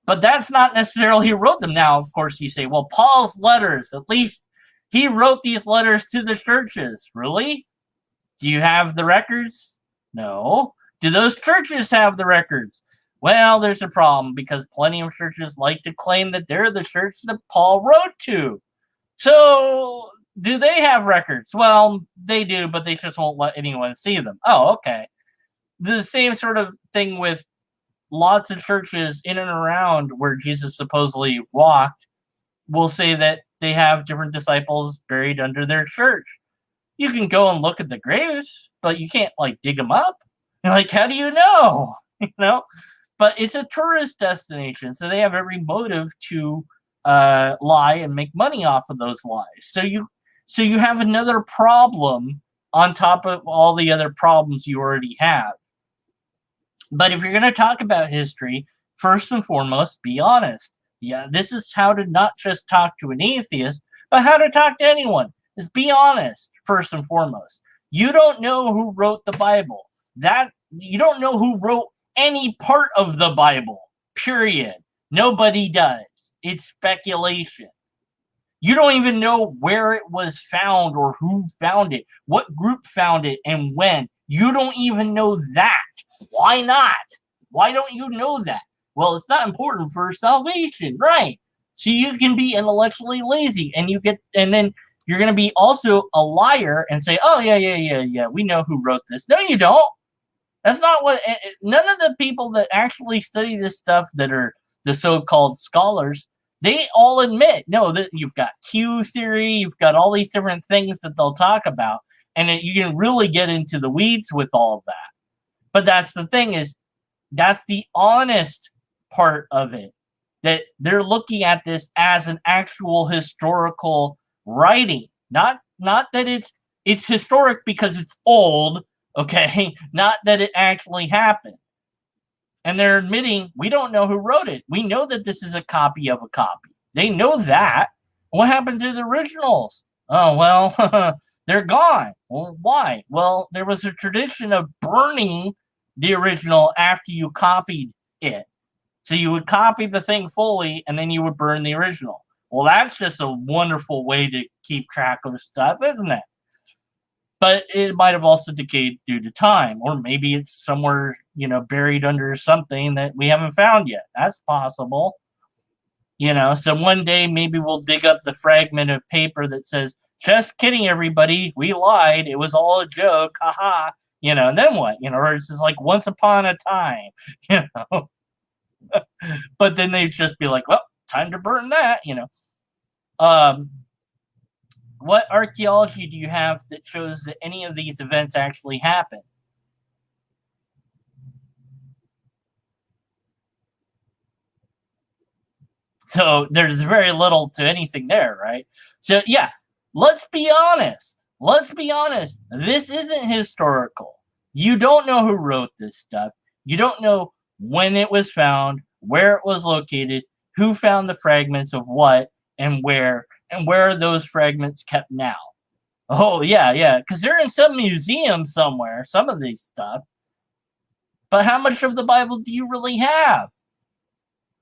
But that's not necessarily who wrote them. Now, of course, you say, well, Paul's letters, at least he wrote these letters to the churches. Really? Do you have the records? No. Do those churches have the records? Well, there's a problem because plenty of churches like to claim that they're the church that Paul wrote to. So, do they have records? Well, they do, but they just won't let anyone see them. Oh, okay. The same sort of thing with lots of churches in and around where Jesus supposedly walked will say that they have different disciples buried under their church. You can go and look at the graves, but you can't dig them up. Like, how do you know? But it's a tourist destination, so they have every motive to lie and make money off of those lies. So you have another problem on top of all the other problems you already have. But if you're going to talk about history, first and foremost, be honest. Yeah, this is how to not just talk to an atheist, but how to talk to anyone. Is be honest, first and foremost. You don't know who wrote the Bible. You don't know who wrote any part of the Bible, period. Nobody does. It's speculation. You don't even know where it was found or who found it, what group found it, and when. You don't even know that. Why not? Why don't you know that? Well, it's not important for salvation, right? So you can be intellectually lazy, and then you're going to be also a liar and say, oh, yeah, we know who wrote this. No, you don't. That's not what, none of the people that actually study this stuff that are the so-called scholars, they all admit, no, that you've got Q theory, you've got all these different things that they'll talk about, and you can really get into the weeds with all of that. But that's the thing, is that's the honest part of it, that they're looking at this as an actual historical writing, not that it's historic because it's old, okay, not that it actually happened. And they're admitting, we don't know who wrote it. We know that this is a copy of a copy. They know that. What happened to the originals? Oh, well, they're gone. Well, why? Well, there was a tradition of burning the original after you copied it. So you would copy the thing fully, and then you would burn the original. Well, that's just a wonderful way to keep track of stuff, isn't it? But it might have also decayed due to time, or maybe it's somewhere, buried under something that we haven't found yet. That's possible. So one day maybe we'll dig up the fragment of paper that says, just kidding, everybody, we lied, it was all a joke, haha, and then what? Or it's just like once upon a time, But then they'd just be like, well, time to burn that, What archaeology do you have that shows that any of these events actually happened? So there's very little to anything there, right? So yeah, let's be honest. This isn't historical. You don't know who wrote this stuff. You don't know when it was found, where it was located, who found the fragments of what, and where are those fragments kept now? Oh, yeah, because they're in some museum somewhere, some of these stuff. But how much of the Bible do you really have?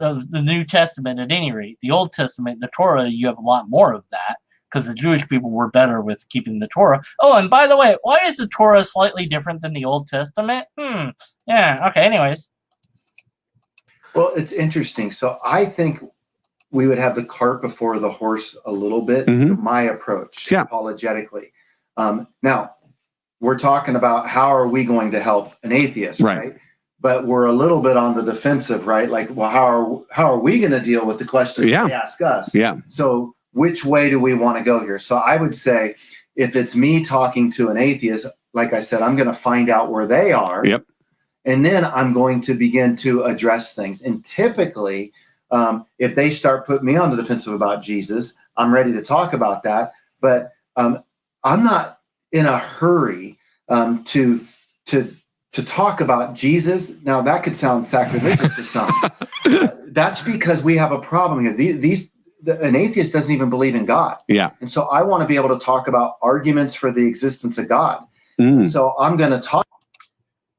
Of the New Testament, at any rate. The Old Testament, the Torah, you have a lot more of that, because the Jewish people were better with keeping the Torah. Oh, and by the way, why is the Torah slightly different than the Old Testament? Yeah, okay, anyways. Well, it's interesting. So I think we would have the cart before the horse a little bit, my approach, apologetically. Now, we're talking about how are we going to help an atheist, right? But we're a little bit on the defensive, right? Like, well, how are we going to deal with the questions they ask us? Yeah. So which way do we want to go here? So I would say if it's me talking to an atheist, like I said, I'm going to find out where they are. Yep. And then I'm going to begin to address things. And typically, if they start putting me on the defensive about Jesus, I'm ready to talk about that. But I'm not in a hurry to talk about Jesus. Now, that could sound sacrilegious to some. That's because we have a problem here. An atheist doesn't even believe in God. Yeah. And so I want to be able to talk about arguments for the existence of God. So I'm going to talk.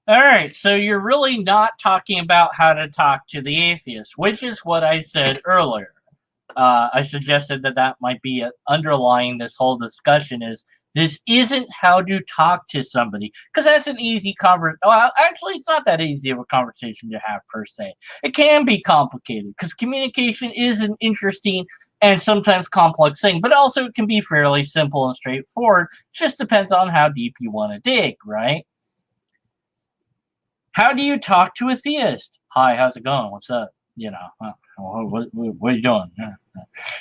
All right, so you're really not talking about how to talk to the atheist, which is what I said earlier. I suggested that might be underlying this whole discussion is this isn't how to talk to somebody, because that's an easy conversation. Well, actually, it's not that easy of a conversation to have per se. It can be complicated because communication is an interesting and sometimes complex thing, but also it can be fairly simple and straightforward. It just depends on how deep you want to dig, right? How do you talk to a theist? Hi, how's it going? What's up? What are you doing?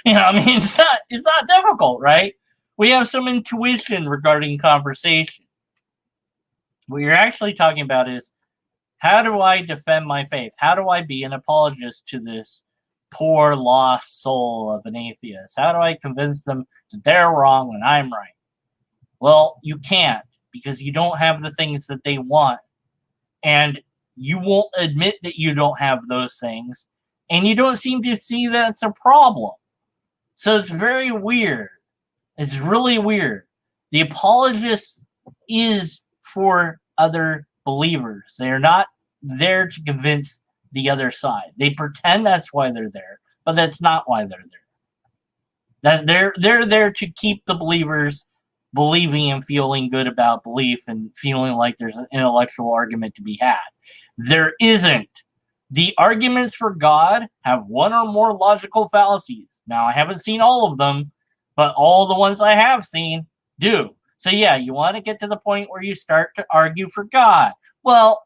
I mean, it's not difficult, right? We have some intuition regarding conversation. What you're actually talking about is, how do I defend my faith? How do I be an apologist to this poor lost soul of an atheist? How do I convince them that they're wrong and I'm right? Well, you can't, because you don't have the things that they want. And you won't admit that you don't have those things. And you don't seem to see that it's a problem. So it's very weird. It's really weird. The apologist is for other believers. They're not there to convince the other side. They pretend that's why they're there, but that's not why they're there. That they're there to keep the believers believing and feeling good about belief and feeling like there's an intellectual argument to be had. There isn't. The arguments for God have one or more logical fallacies. Now, I haven't seen all of them, but all the ones I have seen do. So yeah, you want to get to the point where you start to argue for God. Well,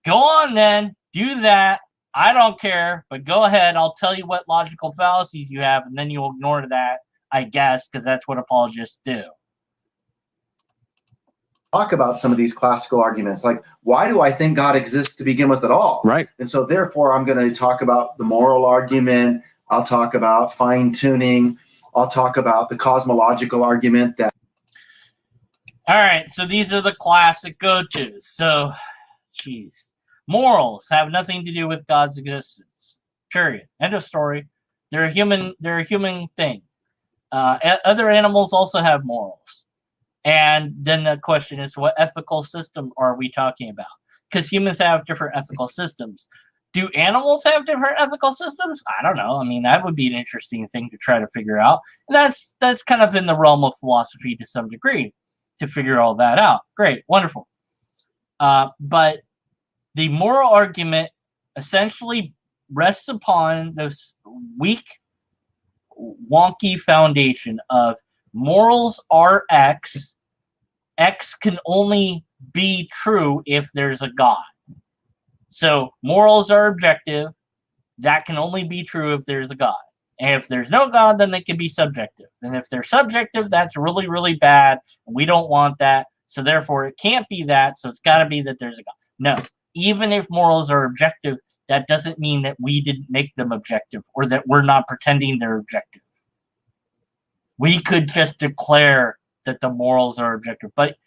go on then, do that. I don't care, but go ahead. I'll tell you what logical fallacies you have, and then you'll ignore that, I guess, because that's what apologists do. Talk about some of these classical arguments, like why do I think God exists to begin with at all? Right. And so therefore I'm going to talk about the moral argument. I'll talk about fine-tuning. I'll talk about the cosmological argument that. All right, so these are the classic go-tos. So, geez. Morals have nothing to do with God's existence. Period. End of story. They're a human thing. Other animals also have morals. And then the question is, what ethical system are we talking about? Because humans have different ethical systems. Do animals have different ethical systems? I don't know. I mean, that would be an interesting thing to try to figure out. And that's kind of in the realm of philosophy to some degree, to figure all that out. Great, wonderful. But the moral argument essentially rests upon this weak, wonky foundation of morals are X. X can only be true if there's a God. So morals are objective. That can only be true if there's a God. And if there's no God, then they can be subjective. And if they're subjective, that's really, really bad. And we don't want that. So therefore, it can't be that. So it's got to be that there's a God. No. Even if morals are objective, that doesn't mean that we didn't make them objective or that we're not pretending they're objective. We could just declare that the morals are objective, but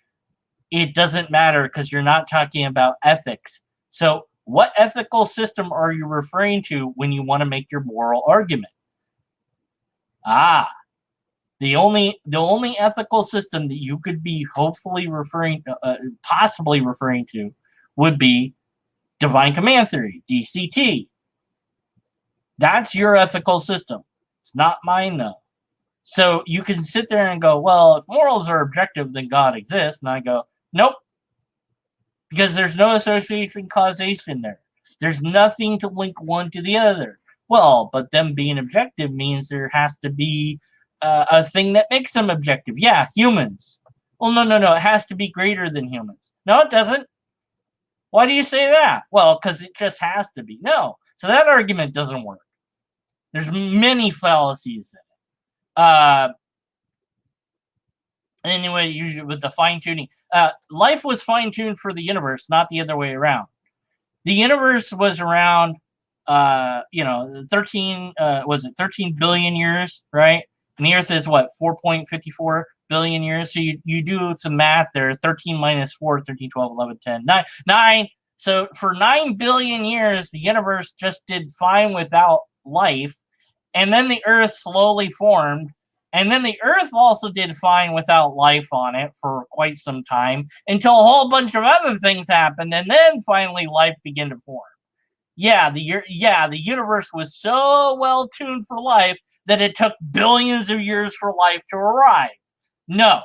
it doesn't matter because you're not talking about ethics. So what ethical system are you referring to when you want to make your moral argument? The only ethical system that you could be hopefully possibly referring to would be divine command theory, DCT. That's your ethical system. It's not mine, though. So you can sit there and go, well, if morals are objective, then God exists. And I go, nope. Because there's no association causation there. There's nothing to link one to the other. Well, but them being objective means there has to be a thing that makes them objective. Yeah, humans. Well, no. It has to be greater than humans. No, it doesn't. Why do you say that? Well, because it just has to be. No. So that argument doesn't work. There's many fallacies in it. Anyway, with the fine-tuning. Life was fine-tuned for the universe, not the other way around. The universe was around, 13 billion years, right? And the Earth is, 4.54 billion years? So you do some math there. 13 minus 4, 13, 12, 11, 10, 9. So for 9 billion years, the universe just did fine without life. And then the Earth slowly formed. And then the Earth also did fine without life on it for quite some time until a whole bunch of other things happened. And then finally life began to form. The universe was so well tuned for life that it took billions of years for life to arrive. No,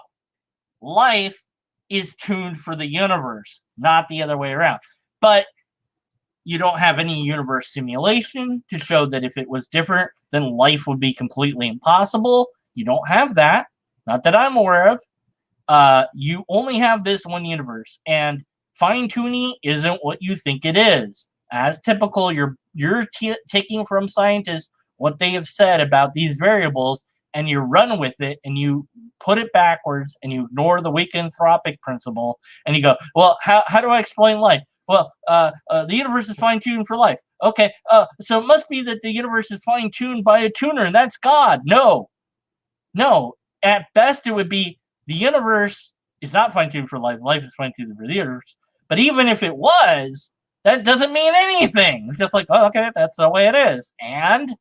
life is tuned for the universe, not the other way around. But you don't have any universe simulation to show that if it was different, then life would be completely impossible. You don't have that, not that I'm aware of. You only have this one universe, and fine-tuning isn't what you think it is. As typical, you're taking from scientists what they have said about these variables, and you run with it, and you put it backwards, and you ignore the weak anthropic principle, and you go, well, how do I explain life? Well, the universe is fine-tuned for life. Okay, so it must be that the universe is fine-tuned by a tuner, and that's God. No, at best it would be the universe is not fine-tuned for life. Life is fine-tuned for the universe. But even if it was, that doesn't mean anything. It's just like, oh, okay, that's the way it is. And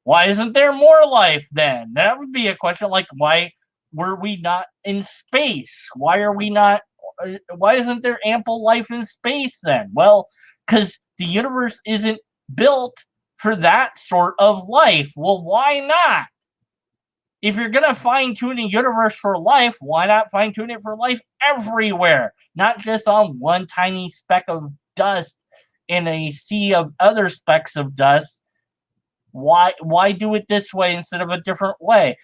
why isn't there more life then? That would be a question like, why were we not in space? Why isn't there ample life in space then? Well, because the universe isn't built for that sort of life. Well, why not? If you're going to fine-tune a universe for life, why not fine-tune it for life everywhere? Not just on one tiny speck of dust in a sea of other specks of dust. Why do it this way instead of a different way?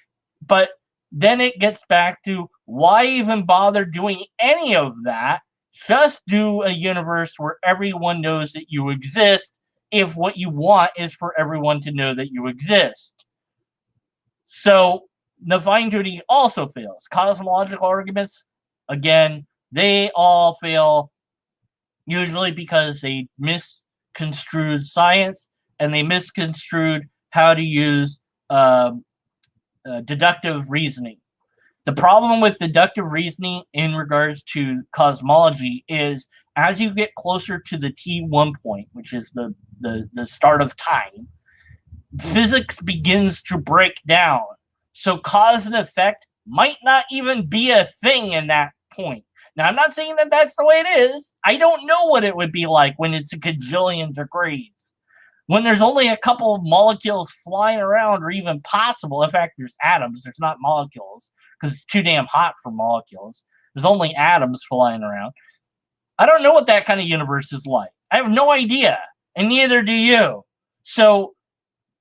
But then it gets back to, why even bother doing any of that? Just do a universe where everyone knows that you exist, if what you want is for everyone to know that you exist. So the fine-tuning also fails. Cosmological arguments, again, they all fail, usually because they misconstrued science and they misconstrued how to use deductive reasoning. The problem with deductive reasoning in regards to cosmology is, as you get closer to the T1 point, which is the start of time, physics begins to break down. So cause and effect might not even be a thing in that point. Now, I'm not saying that that's the way it is. I don't know what it would be like when it's a gajillion degrees. When there's only a couple of molecules flying around, or even possible. In fact, there's atoms. There's not molecules, because it's too damn hot for molecules. There's only atoms flying around. I don't know what that kind of universe is like. I have no idea, and neither do you. So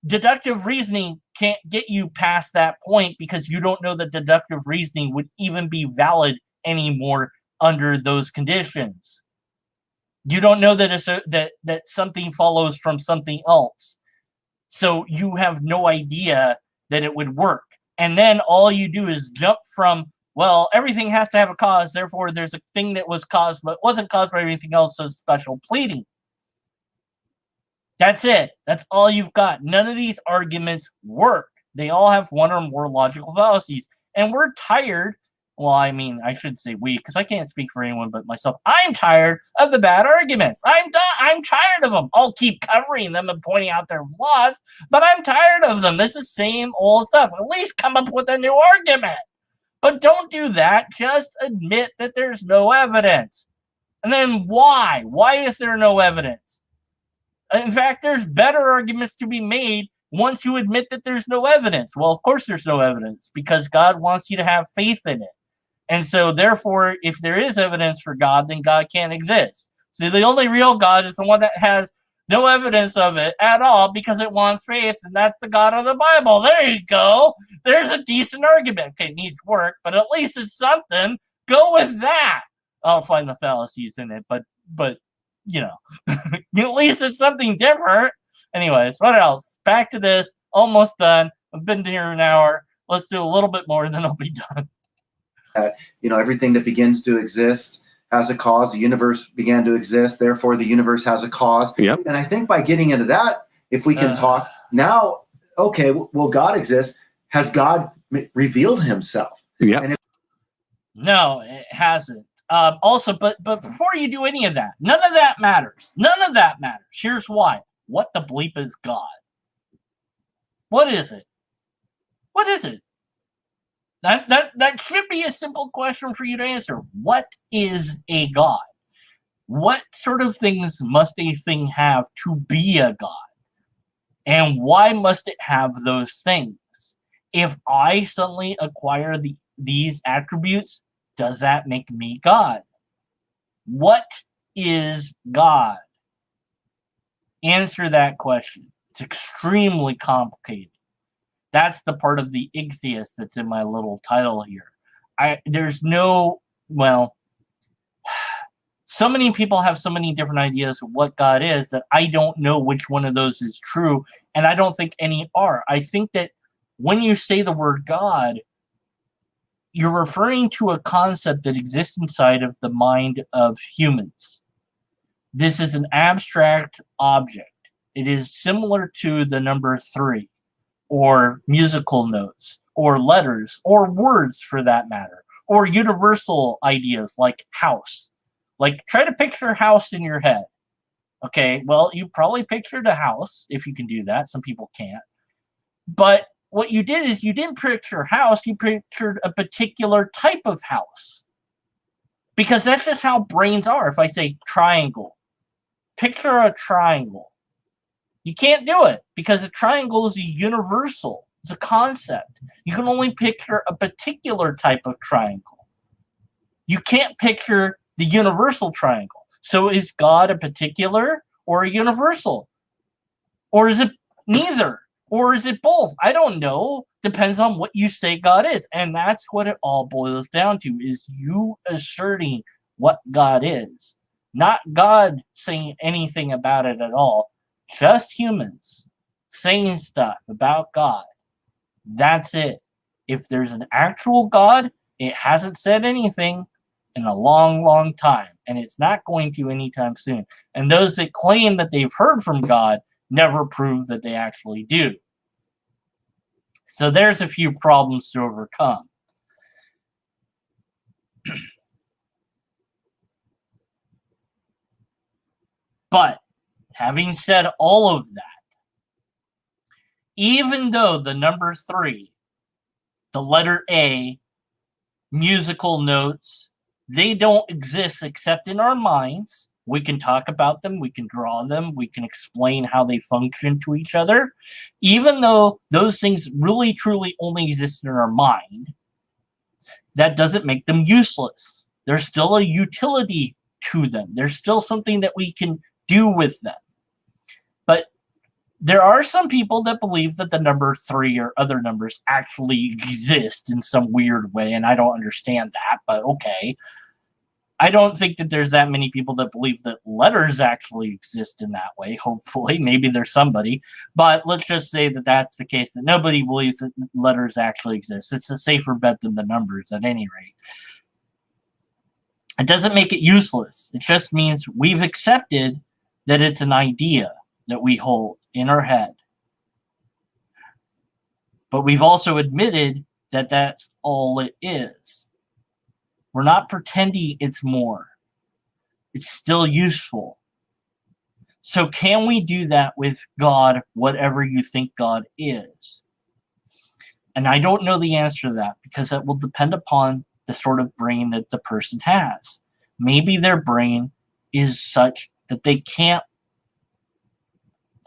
deductive reasoning can't get you past that point, because you don't know that deductive reasoning would even be valid anymore under those conditions. You don't know that that something follows from something else. So you have no idea that it would work. And then all you do is jump from, well, everything has to have a cause, therefore there's a thing that was caused but wasn't caused by anything else, so special pleading. That's it. That's all you've got. None of these arguments work. They all have one or more logical fallacies. And we're tired. Well, I mean, I should say we, because I can't speak for anyone but myself. I'm tired of the bad arguments. I'm tired of them. I'll keep covering them and pointing out their flaws, but I'm tired of them. This is the same old stuff. At least come up with a new argument. But don't do that. Just admit that there's no evidence. And then why? Why is there no evidence? In fact, there's better arguments to be made once you admit that there's no evidence. Well, of course there's no evidence, because God wants you to have faith in it. And so, therefore, if there is evidence for God, then God can't exist. So the only real God is the one that has no evidence of it at all, because it wants faith, and that's the God of the Bible. There you go. There's a decent argument. Okay, it needs work, but at least it's something. Go with that. I'll find the fallacies in it, but you know, at least it's something different. Anyways, what else? Back to this. Almost done. I've been here an hour. Let's do a little bit more, and then I'll be done. That, you know, everything that begins to exist has a cause. The universe began to exist, therefore the universe has a cause. Yep. And I think by getting into that, if we can talk now, okay, well, God exists. Has God revealed himself? Yeah. No, it hasn't. Also, but before you do any of that, none of that matters. None of that matters. Here's why. What the bleep is God? What is it? What is it? That should be a simple question for you to answer. What is a God? What sort of things must a thing have to be a God? And why must it have those things? If I suddenly acquire these attributes, does that make me God? What is God? Answer that question. It's extremely complicated. That's the part of the igtheist that's in my little title here. So many people have so many different ideas of what God is that I don't know which one of those is true, and I don't think any are. I think that when you say the word God, you're referring to a concept that exists inside of the mind of humans. This is an abstract object. It is similar to the number 3, or musical notes, or letters, or words for that matter, or universal ideas like house. Like, try to picture a house in your head. Okay, well, you probably pictured a house, if you can do that. Some people can't. But what you did is you didn't picture a house, you pictured a particular type of house. Because that's just how brains are. If I say triangle, picture a triangle. You can't do it because a triangle is a universal. It's a concept. You can only picture a particular type of triangle. You can't picture the universal triangle. So is God a particular or a universal? Or is it neither? Or is it both? I don't know. Depends on what you say God is. And that's what it all boils down to, is you asserting what God is. Not God saying anything about it at all. Just humans saying stuff about God. That's it. If there's an actual God, it hasn't said anything in a long, long time. And it's not going to anytime soon. And those that claim that they've heard from God never prove that they actually do. So there's a few problems to overcome. But having said all of that, even though the number 3, the letter A, musical notes, they don't exist except in our minds. We can talk about them, we can draw them, we can explain how they function to each other. Even though those things really truly only exist in our mind, that doesn't make them useless. There's still a utility to them. There's still something that we can do with them. But there are some people that believe that the number 3 or other numbers actually exist in some weird way, and I don't understand that, but okay. I don't think that there's that many people that believe that letters actually exist in that way. Hopefully, maybe there's somebody. But let's just say that that's the case, that nobody believes that letters actually exist. It's a safer bet than the numbers at any rate. It doesn't make it useless. It just means we've accepted that it's an idea that we hold in our head. But we've also admitted that that's all it is. We're not pretending it's more. It's still useful. So can we do that with God, whatever you think God is? And I don't know the answer to that, because that will depend upon the sort of brain that the person has. Maybe their brain is such that they can't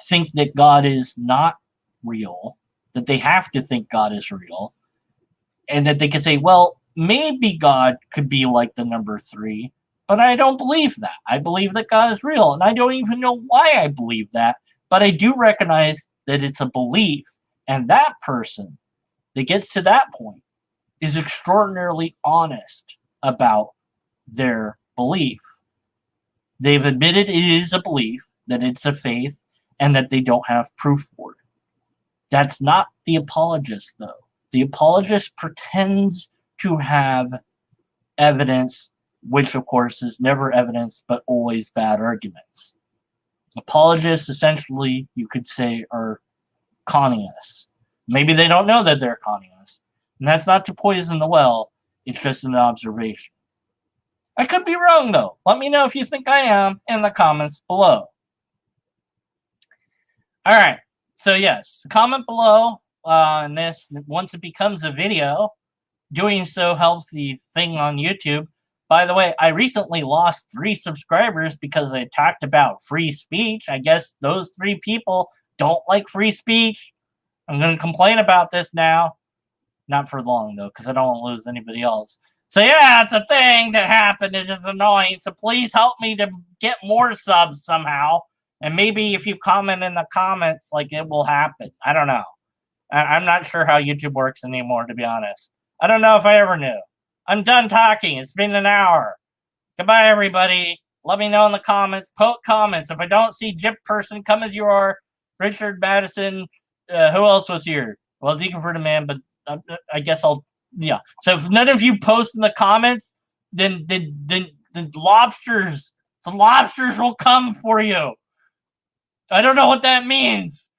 think that God is not real, that they have to think God is real, and that they can say, well, maybe God could be like the number 3, but I don't believe that. I believe that God is real, and I don't even know why I believe that, but I do recognize that it's a belief, and that person that gets to that point is extraordinarily honest about their belief. They've admitted it is a belief, that it's a faith, and that they don't have proof for it. That's not the apologist, though. The apologist pretends to have evidence, which of course is never evidence, but always bad arguments. Apologists, essentially, you could say, are conning us. Maybe they don't know that they're conning us. And that's not to poison the well, it's just an observation. I could be wrong, though. Let me know if you think I am in the comments below. All right, so yes, comment below on this. Once it becomes a video, doing so helps the thing on YouTube. By the way, I recently lost 3 subscribers because I talked about free speech. I guess those 3 people don't like free speech. I'm going to complain about this now. Not for long, though, because I don't want to lose anybody else. So yeah, it's a thing that happened. It is annoying. So please help me to get more subs somehow. And maybe if you comment in the comments, like, it will happen. I don't know. I'm not sure how YouTube works anymore, to be honest. I don't know if I ever knew. I'm done talking. It's been an hour. Goodbye, everybody. Let me know in the comments. Poke comments. If I don't see Jip Person, come as you are. Richard Madison. Who else was here? Well, Deacon for the Man, but I guess I'll... Yeah. So if none of you post in the comments, then the lobsters will come for you. I don't know what that means.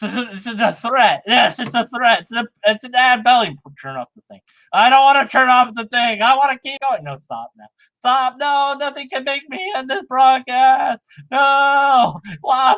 It's a threat. Yes, it's a threat. It's an ad belly. Turn off the thing. I don't want to turn off the thing. I want to keep going. No, stop now. Stop. No, nothing can make me end this broadcast. No.